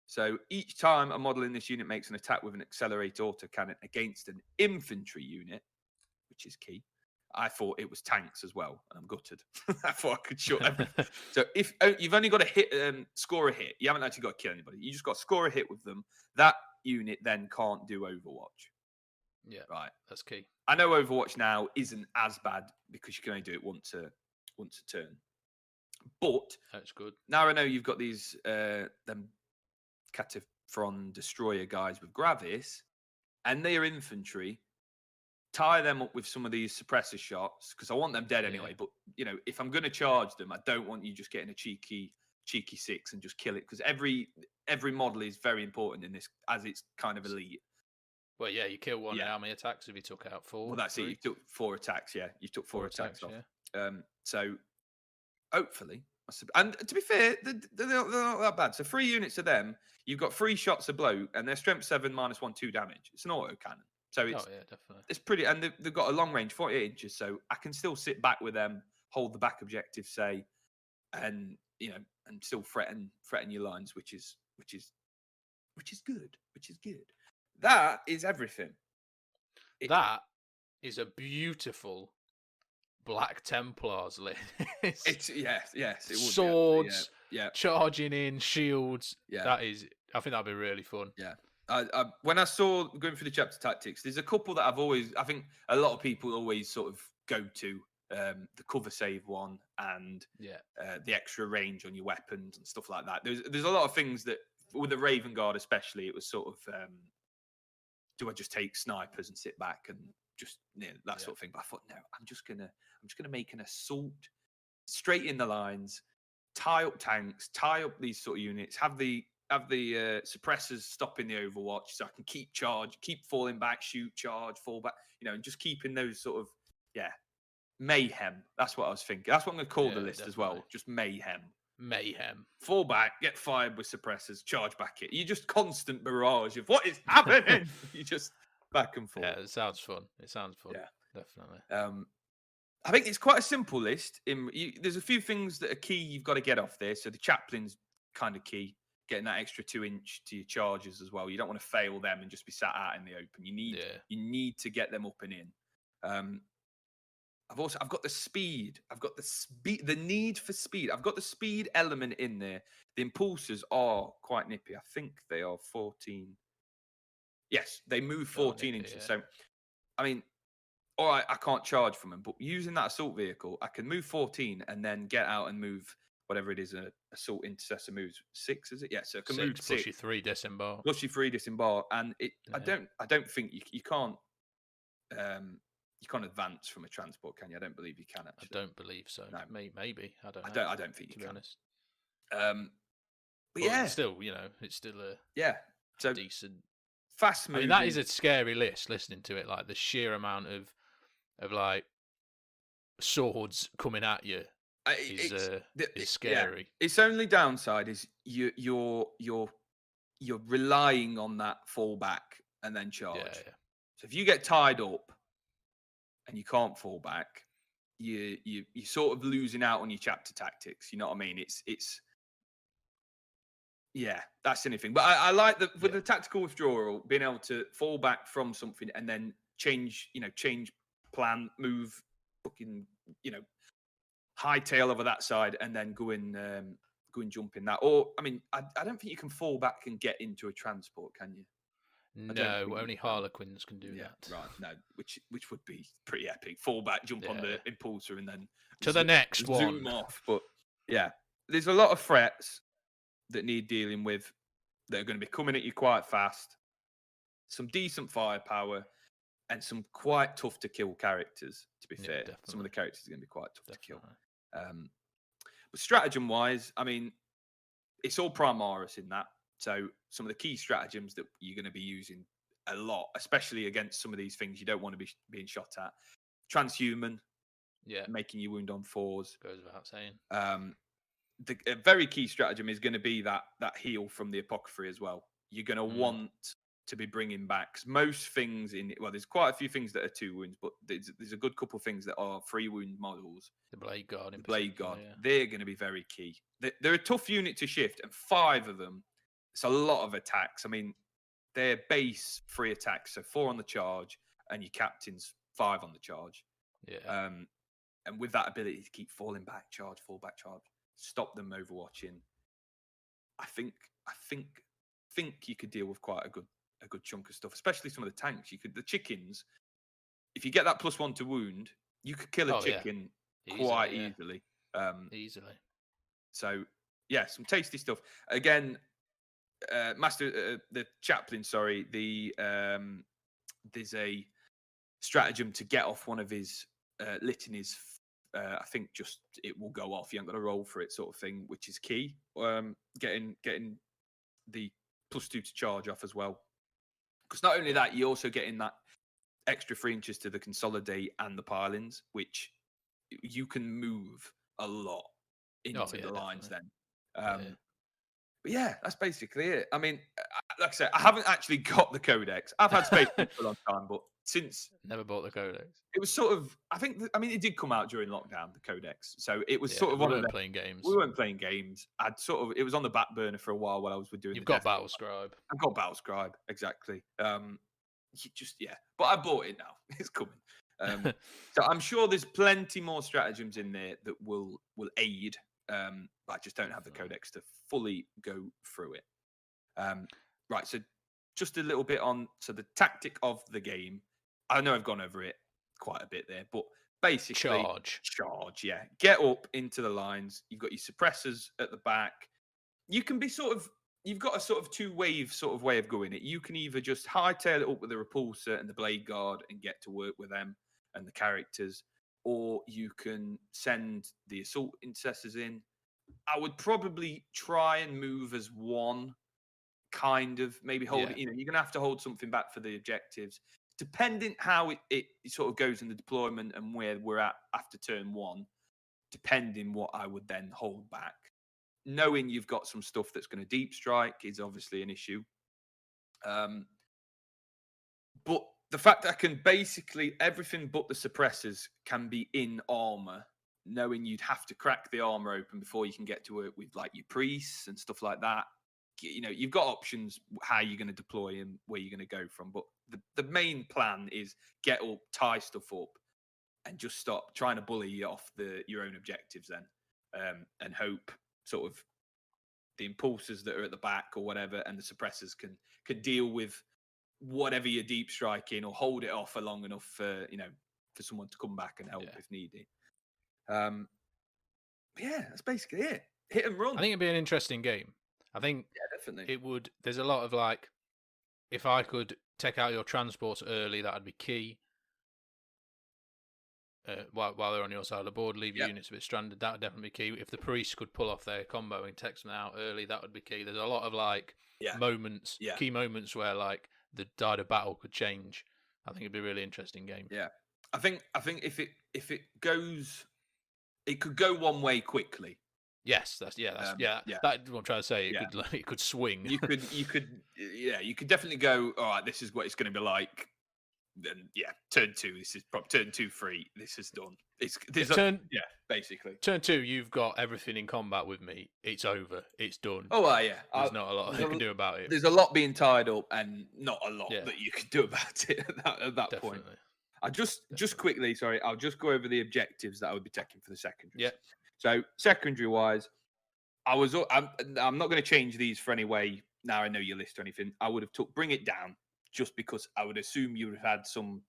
So each time a model in this unit makes an attack with an accelerator autocannon against an infantry unit, which is key. I thought it was tanks as well, and I'm gutted. I thought I could shoot everything. So if you've only got to hit, score a hit, you haven't actually got to kill anybody. You just got to score a hit with them. That unit then can't do Overwatch. Yeah, right. That's key. I know Overwatch now isn't as bad because you can only do it once a turn. But that's good. Now I know you've got these them Cataphren destroyer guys with Gravis, and they're infantry. Tie them up with some of these suppressor shots because I want them dead anyway. But if I'm going to charge them, I don't want you just getting a cheeky 6 and just kill it, because every model is very important in this, as it's kind of elite. Well, yeah, you kill one army attacks if you took out 4. Well, that's 3. It. You took 4 attacks. Yeah, you took 4 attacks off. Yeah. So hopefully, and to be fair, they're not that bad. So 3 units of them, you've got 3 shots a blow, and they're strength 7 -1, 2 damage. It's an auto cannon. So it's, definitely. It's pretty, and they've got a long range, 48 inches. So I can still sit back with them, hold the back objective, say, and and still threaten your lines, which is good. That is everything. That is a beautiful Black Templars list. Yes, it would swords, be, charging in, shields. Yeah, I think that'd be really fun. Yeah. When I saw going through the chapter tactics, there's a couple that I think a lot of people always sort of go to, the cover save one and the extra range on your weapons and stuff like that. There's a lot of things that with the Raven Guard especially, it was sort of do I just take snipers and sit back and just that sort of thing. But I thought no, I'm just gonna make an assault straight in the lines, tie up tanks, tie up these sort of units, have the suppressors stopping the Overwatch, so I can keep falling back, shoot, charge, fall back, and just keeping those sort of mayhem. That's what I was thinking. That's what I'm going to call the list as well. Just mayhem. Fall back, get fired with suppressors, charge back it. You just constant barrage of what is happening. You just back and forth. Yeah, it sounds fun. Yeah, definitely. I think it's quite a simple list. There's a few things that are key you've got to get off there. So the chaplain's kind of key. Getting that extra 2-inch to your chargers as well. You don't want to fail them and just be sat out in the open. You need to get them up and in. I've got the speed. The need for speed. I've got the speed element in there. The impulsors are quite nippy. I think they are 14. Yes, they move 14 inches. Yeah. So, I mean, all right, I can't charge from them, but using that assault vehicle, I can move 14 and then get out and move whatever it is, an assault intercessor moves 6, is it? Yeah, so it can move 6. Plus your 3 disembar. And I don't think you can't advance from a transport, can you? I don't believe you can actually. I don't believe so. No. Maybe. I don't know. I don't think you can. To be honest. But yeah. It's still a decent fast moving. I mean, that is a scary list listening to it, like the sheer amount of like swords coming at you. Is scary. Its only downside is your you're relying on that fall back and then charge. Yeah. So if you get tied up and you can't fall back, you're sort of losing out on your chapter tactics. You know what I mean? It's yeah, that's anything. But I like that with the tactical withdrawal, being able to fall back from something and then change plan, move, fucking, hightail over that side and then go and jump in that. Or I mean, I don't think you can fall back and get into a transport, can you? No, only Harlequins can do that. Right. No, which would be pretty epic. Fall back, jump on the impulsor, and then to the next one. Zoom off. But yeah, there's a lot of threats that need dealing with that are going to be coming at you quite fast. Some decent firepower and some quite tough to kill characters. To be fair, definitely. some of the characters are going to be quite tough to kill. But stratagem wise, I mean, it's all Primaris in that. So some of the key stratagems that you're going to be using a lot, especially against some of these things you don't want to be being shot at. Transhuman, making you wound on 4s. Goes without saying. A very key stratagem is going to be that heal from the apothecary as well. You're going to want to be bringing back, 'cause most things there's quite a few things that are 2 wounds, but there's a good couple of things that are 3 wound models. The Blade Guard, they're going to be very key. They're a tough unit to shift, and 5 of them. It's a lot of attacks. I mean, they're base 3 attacks, so 4 on the charge, and your captain's 5 on the charge. Yeah. And with that ability to keep falling back, charge, fall back, charge, stop them overwatching. I think you could deal with quite a good chunk of stuff, especially some of the tanks. The chickens. If you get that +1 to wound, you could kill a chicken quite easily. Easily. So yeah, some tasty stuff. Again, the chaplain. Sorry, there's a stratagem to get off one of his litanies. I think just it will go off. You haven't got to roll for it, sort of thing, which is key. Getting the +2 to charge off as well. Because not only that, you're also getting that extra 3 inches to the consolidate and the pilings, which you can move a lot into the lines then. But yeah, that's basically it. I mean, like I said, I haven't actually got the codex. I've had space for a long time, but since never bought the codex, it was sort of. It did come out during lockdown, the codex. So it was sort of we weren't playing games. We weren't playing games. It was on the back burner for a while I was doing. You've got Battle Scribe. I've got Battle Scribe, exactly. But I bought it now. It's coming. So I'm sure there's plenty more stratagems in there that will aid. But I just don't have the codex to fully go through it. Right, so just a little bit on the tactic of the game. I know I've gone over it quite a bit there, but basically charge, yeah. Get up into the lines. You've got your suppressors at the back. You can be you've got a sort of 2-wave sort of way of going it. You can either just hightail it up with the repulsor and the blade guard and get to work with them and the characters, or you can send the assault intercessors in. I would probably try and move as one, kind of maybe hold it. You're going to have to hold something back for the objectives, depending how it sort of goes in the deployment and where we're at after turn 1. Depending what I would then hold back. Knowing you've got some stuff that's going to deep strike is obviously an issue. But the fact that I can basically everything but the suppressors can be in armor, knowing you'd have to crack the armor open before you can get to work with like your priests and stuff like that. You've got options how you're going to deploy and where you're going to go from. But the main plan is get up, tie stuff up, and just stop trying to bully you off your own objectives then, and hope sort of the impulsors that are at the back or whatever and the suppressors can deal with whatever you're deep striking or hold it off for long enough for someone to come back and help if needed. That's basically it. Hit and run. I think it'd be an interesting game. I think definitely it would. There's a lot of if I could take out your transports early, that would be key. While they're on your side of the board, leave your units a bit stranded. That would definitely be key. If the priests could pull off their combo and text them out early, that would be key. There's a lot of moments, key moments where the tide of battle could change. I think it'd be a really interesting game. Yeah, I think if it goes, it could go one way quickly. Yes, that's Yeah. That's what I'm trying to say. Yeah. It could swing. You could definitely go. All right, this is what it's going to be like. Then turn 2. This is turn 2, 3. This is done. Basically. Turn 2, you've got everything in combat with me. It's over. It's done. Oh, yeah. There's not a lot you can do about it. There's a lot being tied up, and not a lot that you can do about it at that point. I just quickly, sorry, I'll just go over the objectives that I would be taking for the secondary. Yeah. So secondary wise, I'm not going to change these for any way. Now I know your list or anything. I would have bring it down just because I would assume you would have had some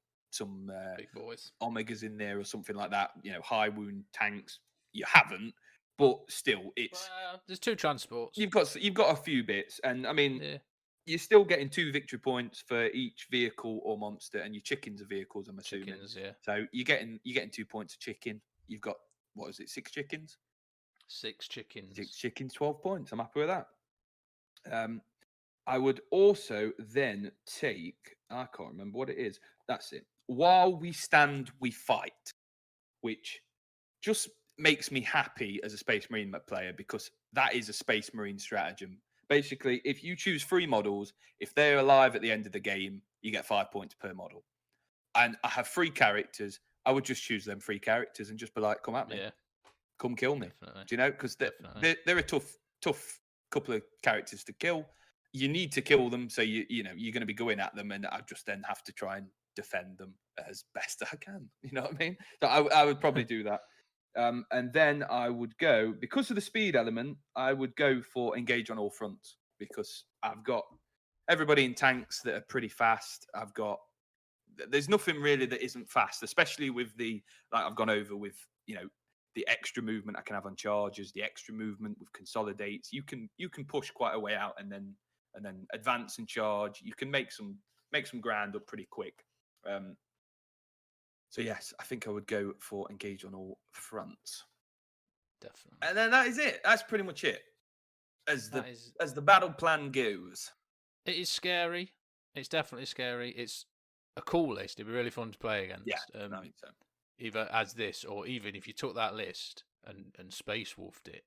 big boys omegas in there or something like that. High wound tanks. You haven't, but still, it's there's 2 transports. You've got a few bits, and I mean. Yeah. You're still getting 2 victory points for each vehicle or monster, and your chickens are vehicles, I'm assuming. Chickens, yeah. So you're getting 2 points of chicken. You've got 6 chickens? 6 chickens. 6 chickens, 12 points. I'm happy with that. I would also then take, I can't remember what it is. That's it. While we stand, we fight, which just makes me happy as a Space Marine player because that is a Space Marine stratagem. Basically, if you choose 3 models, if they're alive at the end of the game, you get 5 points per model. And I have 3 characters. I would just choose them 3 characters and just be like, come at me. Yeah. Come kill me. Definitely. Do you know? Because they're a tough couple of characters to kill. You need to kill them, so you're going to be going at them, and I just then have to try and defend them as best I can. You know what I mean? So I would probably do that. And then I would go, because of the speed element, I would go for engage on all fronts because I've got everybody in tanks that are pretty fast. There's nothing really that isn't fast, especially with I've gone over with, the extra movement I can have on charges, the extra movement with consolidates. You can push quite a way out and then advance and charge. You can make some ground up pretty quick. So yes, I think I would go for engage on all fronts. Definitely. And then that is it. That's pretty much it. As the battle plan goes. It is scary. It's definitely scary. It's a cool list. It'd be really fun to play against. Yeah, I think so. Either as this, or even if you took that list and space wolfed it,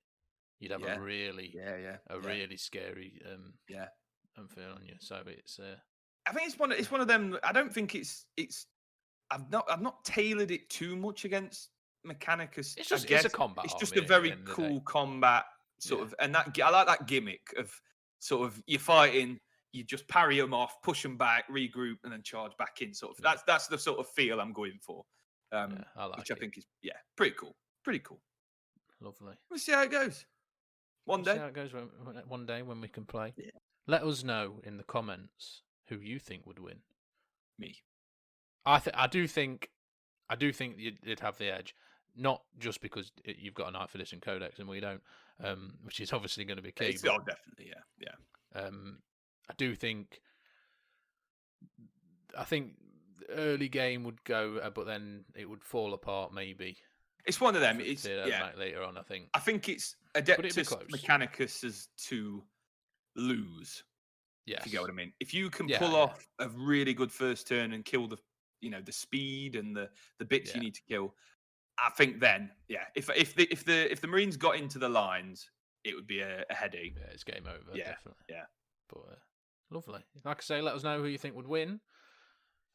you'd have a really scary feel on you. So it's. I think it's one of them. I don't think it's. I've not tailored it too much against Mechanicus. It's a combat. It's just a very cool combat sort of, and that I like that gimmick of sort of you're fighting, you just parry them off, push them back, regroup, and then charge back in. Sort of that's the sort of feel I'm going for. I like which I think is pretty cool. Pretty cool. Lovely. We'll see how it goes. One day. See how it goes one day when we can play. Yeah. Let us know in the comments who you think would win. Me. I do think you'd have the edge, not just because you've got an 9th edition codex and we don't, which is obviously going to be key. Definitely, yeah. I think the early game would go, but then it would fall apart. Maybe it's one of them. It's later on. I think it's Adeptus Mechanicus as to lose. Yes. If you get what I mean. If you can pull off a really good first turn and kill the speed and the bits you need to kill, I think then, if the Marines got into the lines, it would be a headache. Yeah, it's game over. Yeah, definitely. Yeah. But lovely. Like I say, let us know who you think would win,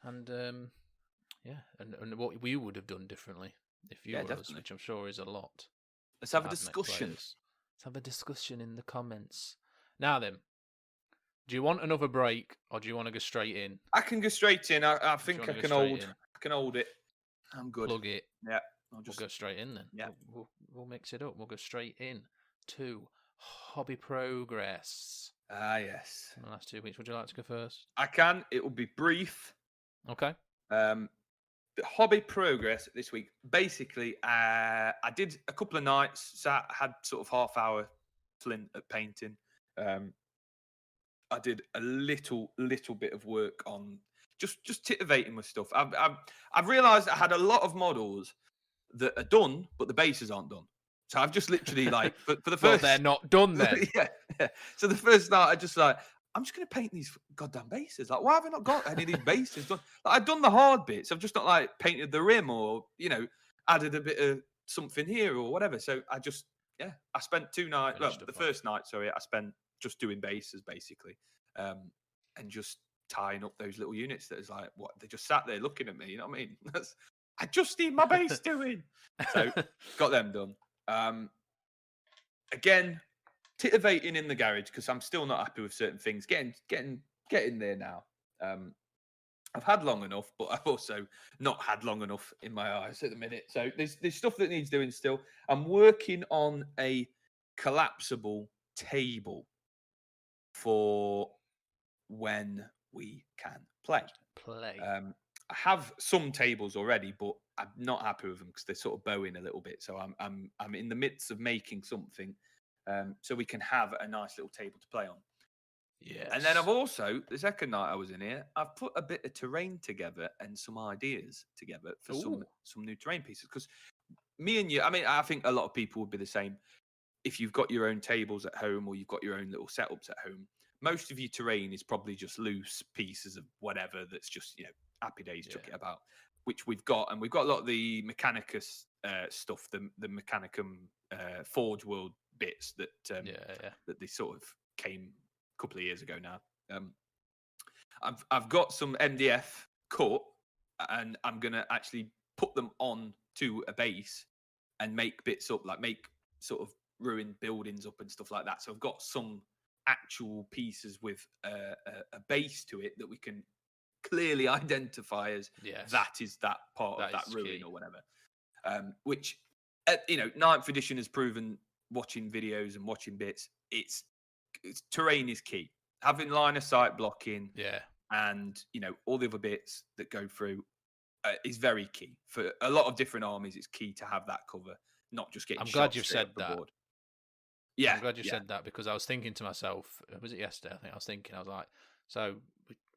and and what we would have done differently if you were us, which I'm sure is a lot. Let's have a discussion. Let's have a discussion in the comments. Now then. Do you want another break, or do you want to go straight in? I can go straight in. I think I can hold it. I'm good. Plug it. Yeah. We'll go straight in then. Yeah. We'll mix it up. We'll go straight in to hobby progress. Ah, yes. In the last 2 weeks. Would you like to go first? I can. It will be brief. Okay. The hobby progress this week. Basically, I did a couple of nights. Had sort of half-hour flint at painting. I did a little bit of work on just titivating with stuff. I've realised I had a lot of models that are done, but the bases aren't done. So I've just literally for the first. Well, they're not done then. yeah. So the first night I just I'm just going to paint these goddamn bases. Why have I not got any of these bases done? I've done the hard bits. I've just not painted the rim or added a bit of something here or whatever. So I just yeah, I spent 2 nights. Well, Finished the up on. first night, sorry, I spent just doing bases basically, and just tying up those little units. That is like, what, they just sat there looking at me. You know what I mean? I just need my base doing. So got them done. Again, titivating in the garage because I'm still not happy with certain things. Getting there now. I've had long enough, but I've also not had long enough in my eyes at the minute. So there's stuff that needs doing still. I'm working on a collapsible table for when we can play. I have some tables already, but I'm not happy with them because they're sort of bowing a little bit. So I'm in the midst of making something so we can have a nice little table to play on. Yes. And then I've also, the second night I was in here, I've put a bit of terrain together and some ideas together for some new terrain pieces. Because me and you, I mean, I think a lot of people would be the same. If you've got your own tables at home or you've got your own little setups at home, most of your terrain is probably just loose pieces of whatever that's just, happy days chuck it about, which we've got. And we've got a lot of the Mechanicus stuff, the Mechanicum Forge World bits that that they sort of came a couple of years ago now. I've got some MDF cut, and I'm gonna actually put them on to a base and make bits up, like make sort of ruined buildings up and stuff like that. So I've got some actual pieces with a base to it that we can clearly identify as that is that part of that ruin key. Or whatever. Which, 9th edition has proven, watching videos and watching bits, it's terrain is key. Having line of sight blocking, and all the other bits that go through is very key for a lot of different armies. It's key to have that cover, not just getting. I'm glad you've said that. Board. Yeah, I'm glad you said that because I was thinking to myself, was it yesterday? I think I was like, so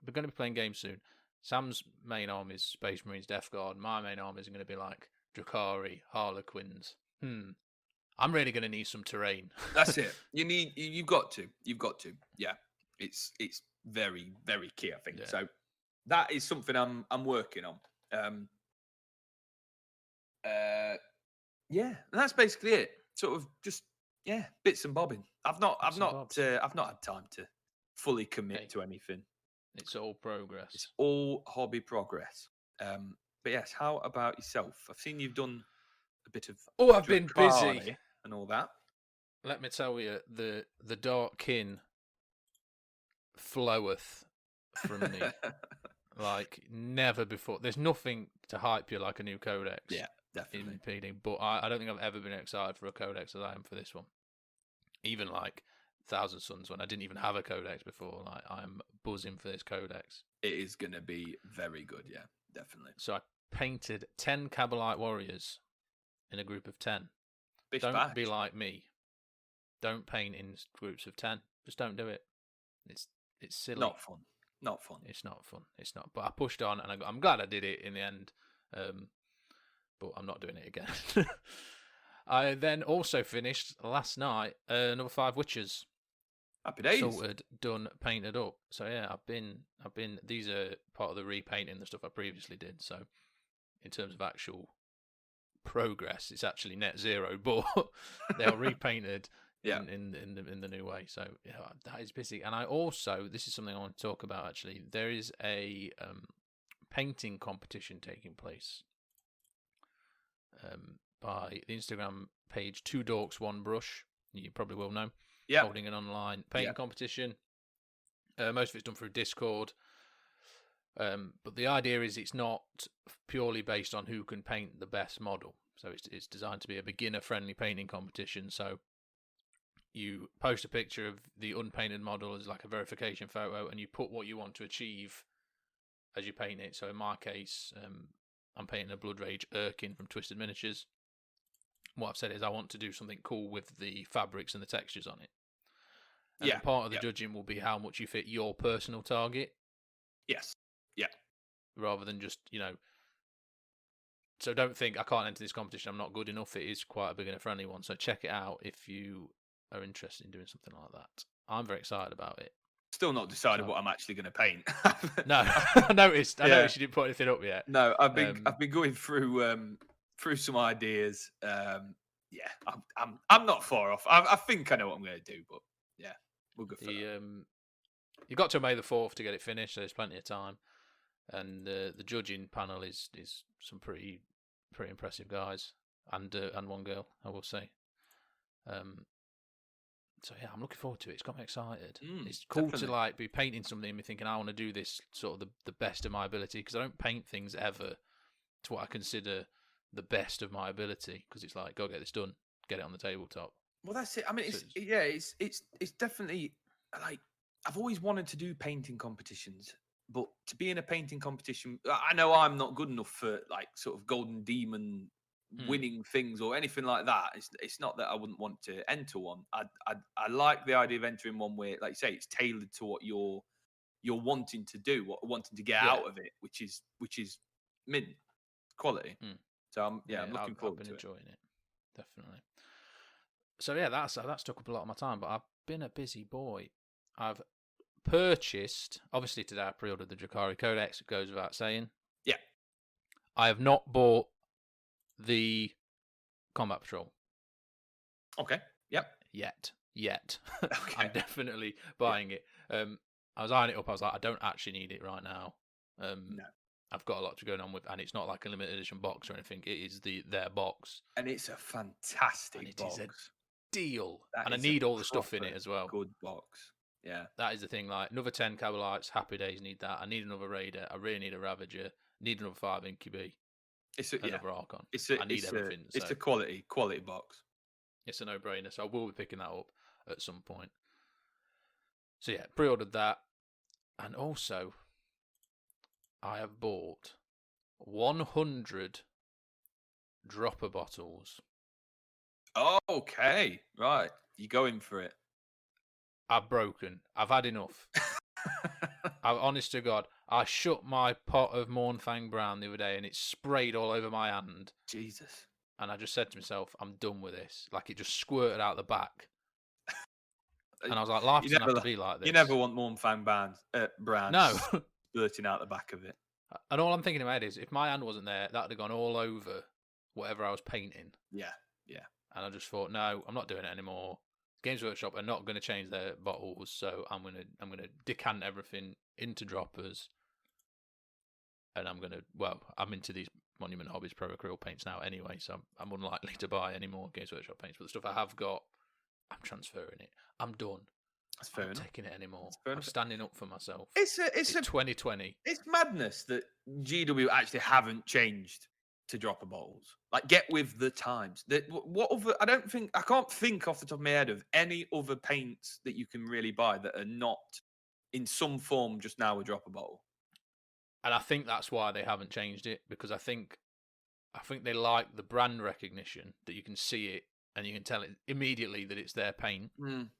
we're going to be playing games soon. Sam's main army is Space Marines, Death Guard. My main armies are going to be like Drakari, Harlequins. I'm really going to need some terrain. That's it. You've got to. Yeah, it's very, very key, I think. Yeah. So that is something I'm working on. And that's basically it. Sort of just bits and bobbing. I've not had time to fully commit to anything. It's all progress. It's all hobby progress. But yes, how about yourself? I've seen you've done a bit of. Oh, I've been busy and all that. Let me tell you, the dark kin floweth from me like never before. There's nothing to hype you like a new codex. Yeah, definitely. In PD, but I don't think I've ever been excited for a codex as I am for this one. Even like Thousand Suns, when I didn't even have a codex before, like I'm buzzing for this codex. It is going to be very good, yeah, definitely. So I painted 10 Kabbalite warriors in a group of 10. Don't be like me. Don't paint in groups of 10. Just don't do it. It's silly. Not fun. It's not fun. It's not. But I pushed on, and I'm glad I did it in the end. But I'm not doing it again. I then also finished last night another 5 Witches. Happy days. Sorted, done, painted up. So yeah, I've been. These are part of the repainting, the stuff I previously did. So in terms of actual progress, it's actually net zero, but they are repainted in the new way. So yeah, that is busy. And I also, this is something I want to talk about actually. There is a painting competition taking place by the Instagram page 2 Dorks 1 Brush. You probably will know. Yeah. Holding an online painting competition. Most of it's done through Discord. But the idea is it's not purely based on who can paint the best model. So it's designed to be a beginner-friendly painting competition. So you post a picture of the unpainted model as like a verification photo, and you put what you want to achieve as you paint it. So in my case, I'm painting a Blood Rage Erkin from Twisted Miniatures. What I've said is I want to do something cool with the fabrics and the textures on it. And part of the judging will be how much you fit your personal target. Yes. Yeah. Rather than just, So don't think I can't enter this competition, I'm not good enough. It is quite a beginner-friendly one. So check it out if you are interested in doing something like that. I'm very excited about it. Still not decided what I'm actually going to paint. No, I noticed you didn't put anything up yet. No, I've been going through some ideas. Yeah, I'm not far off. I think I know what I'm going to do, but yeah, we'll go for that. You got to May the 4th to get it finished, so there's plenty of time. And the judging panel is some pretty impressive guys, and one girl, I will say. So yeah, I'm looking forward to it. It's got me excited. It's cool definitely. to like be painting something and be thinking I want to do this sort of the best of my ability, because I don't paint things ever to what I consider the best of my ability, because it's like, go get this done, get it on the tabletop. Well, that's it. I mean, So it's definitely like I've always wanted to do painting competitions, but to be in a painting competition, I know I'm not good enough for like sort of Golden Demon winning things or anything like that. It's not that I wouldn't want to enter one. I like the idea of entering one where, like you say, it's tailored to what you're wanting to do, what wanting to get out of it, which is mint quality. So I'm looking forward to it. I've been enjoying it, definitely. So yeah, that's took up a lot of my time, but I've been a busy boy. I've purchased, obviously today I pre-ordered the Drakari Codex, it goes without saying. Yeah. I have not bought the Combat Patrol. Okay. Yep. Yet. Okay. I'm definitely buying it. I was eyeing it up. I was like, I don't actually need it right now. No. I've got a lot to go on with, and it's not like a limited edition box or anything. It is their box, and it's a fantastic box. Is a deal, that and I need all the stuff in it as well. Good box. Yeah, that is the thing. Like another 10 Cabalites, Happy Days need that. I need another Raider. I really need a Ravager. Need another 5 Incubi. Another Archon. I need everything. It's a quality box. It's a no-brainer. So I will be picking that up at some point. So yeah, pre-ordered that, and also I have bought 100 dropper bottles. Okay, right. You going for it? I've broken. I've had enough. Honest to God, I shut my pot of Mornfang Brown the other day and it sprayed all over my hand. Jesus. And I just said to myself, I'm done with this. Like it just squirted out the back. And I was like, life doesn't have to be like this. You never want Mornfang Brown no. splurting out the back of it. And all I'm thinking in my head is, if my hand wasn't there, that would have gone all over whatever I was painting. Yeah. And I just thought, no, I'm not doing it anymore. Games Workshop are not going to change their bottles, so I'm gonna decant everything into droppers, and I'm into these Monument Hobbies Pro Acrylic paints now anyway, so I'm unlikely to buy any more Games Workshop paints. But the stuff I have got, I'm transferring it. I'm done. That's fair enough. I'm taking it anymore. I'm standing up for myself. It's 2020. It's madness that GW actually haven't changed to dropper bottles. Like, get with the times. What other? I can't think off the top of my head of any other paints that you can really buy that are not in some form just now a dropper bottle. And I think that's why they haven't changed it, because I think they like the brand recognition, that you can see it and you can tell it immediately that it's their paint. And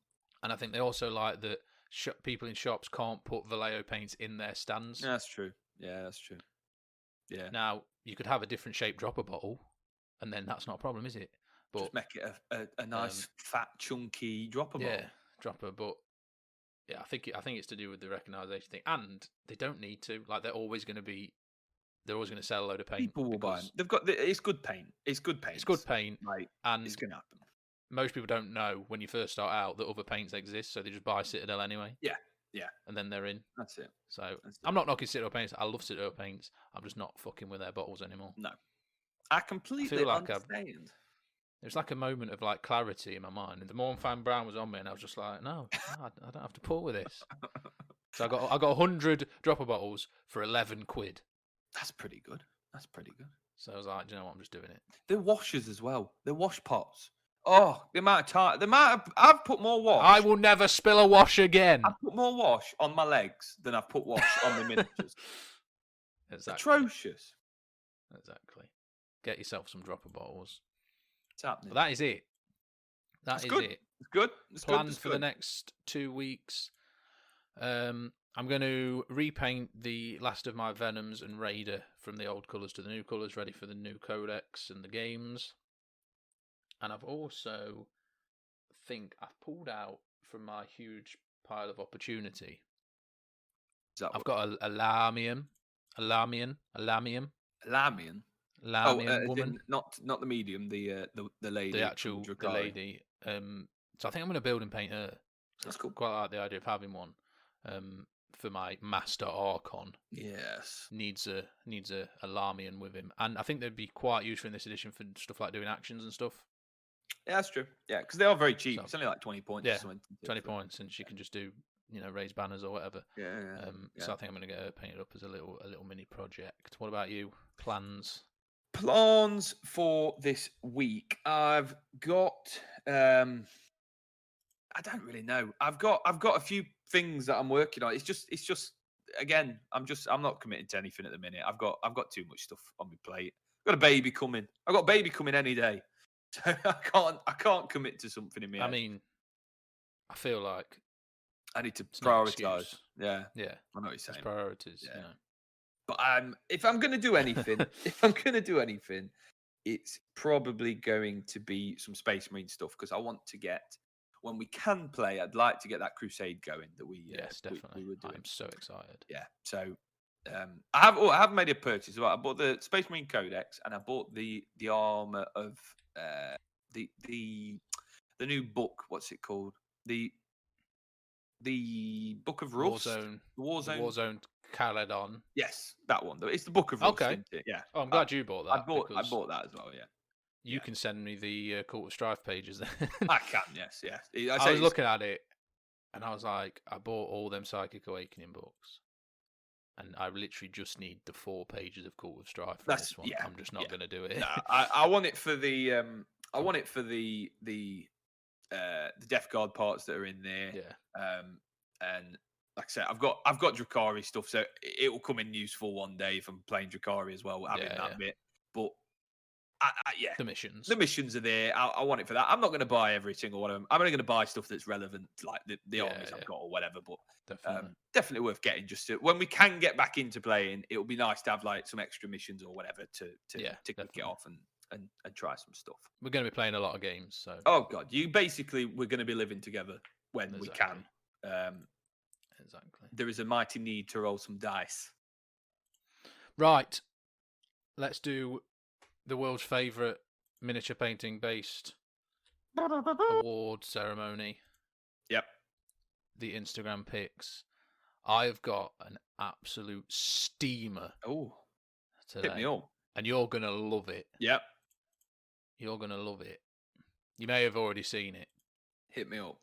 I think they also like that people in shops can't put Vallejo paints in their stands. That's true. Yeah, that's true. Yeah. Now, you could have a different shaped dropper bottle, and then that's not a problem, is it? But just make it a nice, fat, chunky dropper bottle. Yeah, dropper. But yeah, I think it's to do with the recognition thing, and they don't need to. Like, they're always going to sell a load of paint. People will buy them. They've got it's good paint. It's good paint. It's good paint, like, and it's going to happen. Most people don't know when you first start out that other paints exist, so they just buy Citadel anyway. Yeah. And then they're in. That's it. So I'm not knocking Citadel paints. I love Citadel paints. I'm just not fucking with their bottles anymore. No. I completely understand. There's like a moment of like clarity in my mind. And the Mornfang Brown was on me, and I was just like, no, I don't have to pull with this. So I got 100 dropper bottles for £11. That's pretty good. So I was like, do you know what? I'm just doing it. They're washers as well. They're wash pots. Oh, the amount of time. I've put more wash. I will never spill a wash again. I've put more wash on my legs than I've put wash on the miniatures. Exactly. Atrocious. Exactly. Get yourself some dropper bottles. It's happening. But that is it. That's good. it. It's good. Planned for the next 2 weeks. I'm going to repaint the last of my Venoms and Raider from the old colours to the new colours, ready for the new Codex and the games. And I've also I've pulled out from my huge pile of opportunity. I've got a Lamium. Lamian woman. Not the medium, the lady, The actual the Drakari. lady. So I think I'm going to build and paint her. That's cool. Quite like the idea of having one. For my Master Archon. Yes. Needs a Lamian with him, and I think they'd be quite useful in this edition for stuff like doing actions and stuff. Yeah, that's true. Yeah, because they are very cheap. So, it's only like 20 points. Yeah, or something. 20 points, and she can just do raise banners or whatever. Yeah. So I think I'm going to get her painted up as a little mini project. What about you? Plans For this week, I've got. I don't really know. I've got a few things that I'm working on. It's just again, I'm not committing to anything at the minute. I've got too much stuff on my plate. I've got a baby coming. I've got a baby coming any day. So I can't commit to something in me. I mean, I feel like I need to prioritize. Yeah. I know what you're saying. It's priorities. Yeah. But if I'm going to do anything, it's probably going to be some Space Marine stuff because I want to get. When we can play, I'd like to get that crusade going that we yes, definitely. we were doing. I'm so excited. Yeah. So I have made a purchase as well. I bought the Space Marine Codex and I bought the armor of the new book. What's it called? The Book of Rust. Warzone Caledon. Yes, that one. It's the Book of Rust. Okay. Isn't it? Yeah. Oh, I'm glad you bought that. I bought that as well. Yeah. You can send me the Cult of Strife pages then. I can, yes. I was looking at it, and I was like, I bought all them Psychic Awakening books, and I literally just need the 4 pages of Cult of Strife for this one. I'm just not going to do it. No, I want it for the Death Guard parts that are in there. Yeah. And like I said, I've got Drakari stuff, so it will come in useful one day if I'm playing Drakari as well, having that bit. But the missions are there. I want it for that. I'm not going to buy every single one of them. I'm only going to buy stuff that's relevant, like the armies I've got or whatever. But definitely worth getting. Just when we can get back into playing, it will be nice to have like some extra missions or whatever to kick it off and try some stuff. We're going to be playing a lot of games, so. Oh god, we're going to be living together when we can. Exactly. There is a mighty need to roll some dice. Right. Let's do the world's favourite miniature painting based award ceremony. Yep. The Instagram pics. I've got an absolute steamer. Oh, today. Hit me up. And you're going to love it. Yep. You're going to love it. You may have already seen it. Hit me up.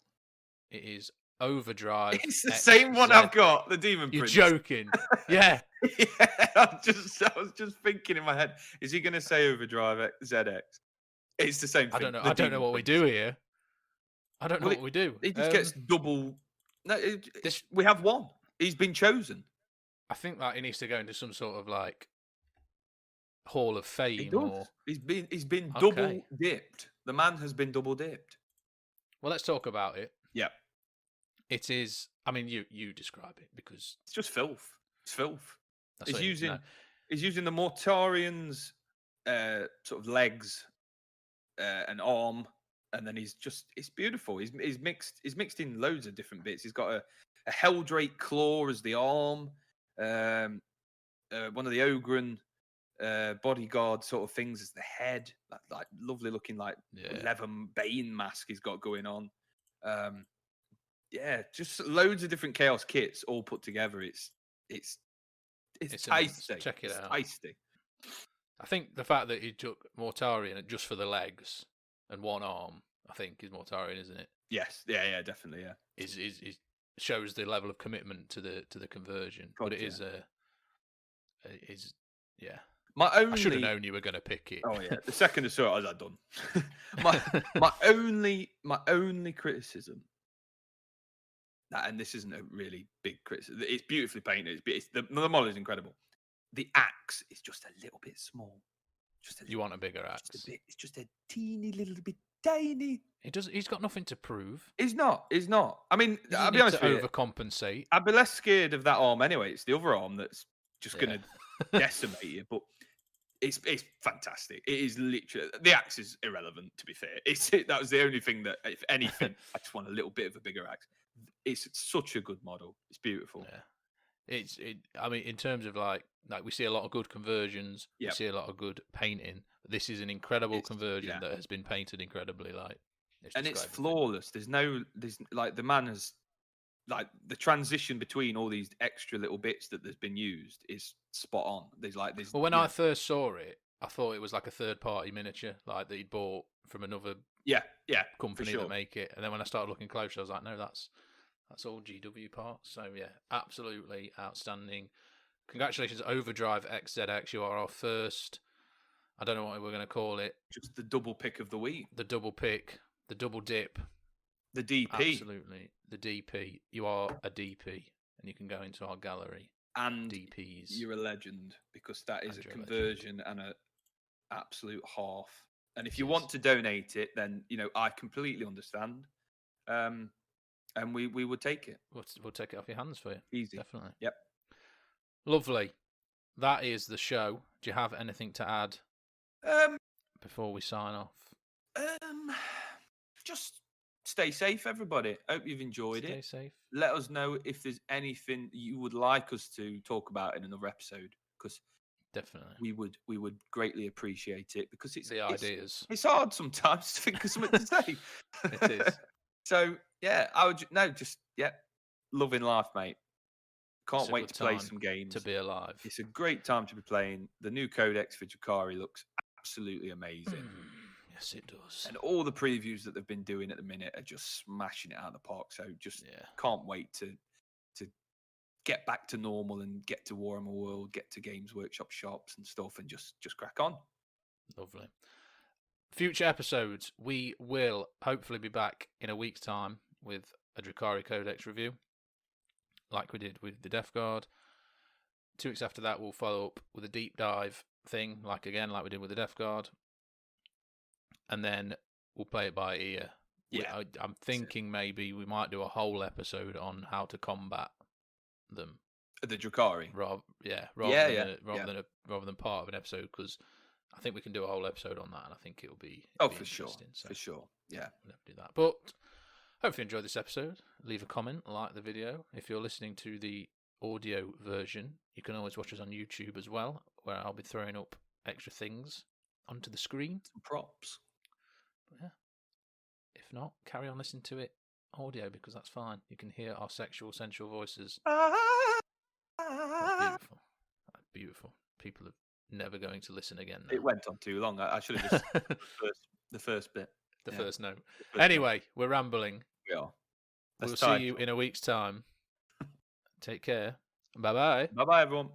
It is Overdrive. It's the same one I've got, the Demon Prince. You're joking. Yeah. I was just thinking in my head, is he going to say Overdrive ZX? It's the same thing. I don't know what we do here. I don't know what we do. He just gets double. No, we have one. He's been chosen. I think that he needs to go into some sort of like Hall of Fame. He does. He's been double dipped. The man has been double dipped. Well, let's talk about it. Yeah. It is. I mean, you describe it because it's just filth. It's filth. He's using the Mortarian's sort of legs and arm, and then it's beautiful. He's mixed in loads of different bits. He's got a Helldrake claw as the arm, one of the Ogren bodyguard sort of things as the head, like lovely looking like leather Bane mask he's got going on. Just loads of different chaos kits all put together. It's tasty. Check it out. Tasty. I think the fact that he took Mortarian just for the legs and one arm, I think, is Mortarian, isn't it? Yes. Yeah. Definitely. Yeah. Is shows the level of commitment to the conversion, but it is yeah. I should have known you were going to pick it. Oh yeah, the second I saw it, I was done. my only criticism. And this isn't a really big criticism. It's beautifully painted. The model is incredible. The axe is just a little bit small. You want a bigger axe? It's just a teeny little bit tiny. He's got nothing to prove. He's not. I mean, I'll be honest with you. Overcompensate. I'd be less scared of that arm anyway. It's the other arm that's just going to decimate you. But it's fantastic. It is literally the axe is irrelevant. To be fair, that was the only thing that, if anything, I just want a little bit of a bigger axe. It's such a good model. It's beautiful. Yeah. I mean, in terms of like we see a lot of good conversions, Yep. we see a lot of good painting. This is an incredible conversion yeah. that has been painted incredibly. Like, It's just got everything. flawless. There's like the man has, like the transition between all these extra little bits that there's been used is spot on. Well, when I first saw it, I thought it was like a third-party miniature, like that he'd bought from another company that make it. And then when I started looking closer, I was like, no, that's all GW parts. So yeah, absolutely outstanding. Congratulations, Overdrive XZX. You are our first. I don't know what we're going to call it. Just the double pick of the week. The double pick. The double dip. The DP. Absolutely. The DP. You are a DP. And you can go into our gallery. And DPs. You're a legend, because that is a conversion and a absolute half. And if you want to donate it, then, I completely understand. And we would take it. We'll take it off your hands for you. Easy. Definitely. Yep. Lovely. That is the show. Do you have anything to add before we sign off? Just stay safe, everybody. Hope you've enjoyed it. Stay safe. Let us know if there's anything you would like us to talk about in another episode, because definitely we would greatly appreciate it, because it's the ideas. It's hard sometimes to think of something to say. It is. So yeah, I would loving life, mate. Can't wait to play some games. To be alive. It's a great time to be playing. The new codex for Drakari looks absolutely amazing. Yes, it does. And all the previews that they've been doing at the minute are just smashing it out of the park. So just can't wait to get back to normal and get to Warhammer World, get to Games Workshop shops and stuff, and just crack on. Lovely. Future episodes, we will hopefully be back in a week's time with a Drakari Codex review, like we did with the Death Guard. 2 weeks after that, we'll follow up with a deep dive thing, like we did with the Death Guard. And then we'll play it by ear. Yeah. I'm thinking maybe we might do a whole episode on how to combat them. The Drakari. Rather than part of an episode, because I think we can do a whole episode on that, and I think it'll be for sure. So for sure. Yeah. We'll have to do that. But hopefully you enjoyed this episode. Leave a comment, like the video. If you're listening to the audio version, you can always watch us on YouTube as well, where I'll be throwing up extra things onto the screen. Some props. But yeah. If not, carry on listening to it audio, because that's fine. You can hear our sexual, sensual voices. That's beautiful. That's beautiful. People are never going to listen again now. It went on too long. I should have just the first bit. The first note. Anyway, we're rambling. We are. We'll see you in a week's time. Take care. Bye-bye. Bye-bye, everyone.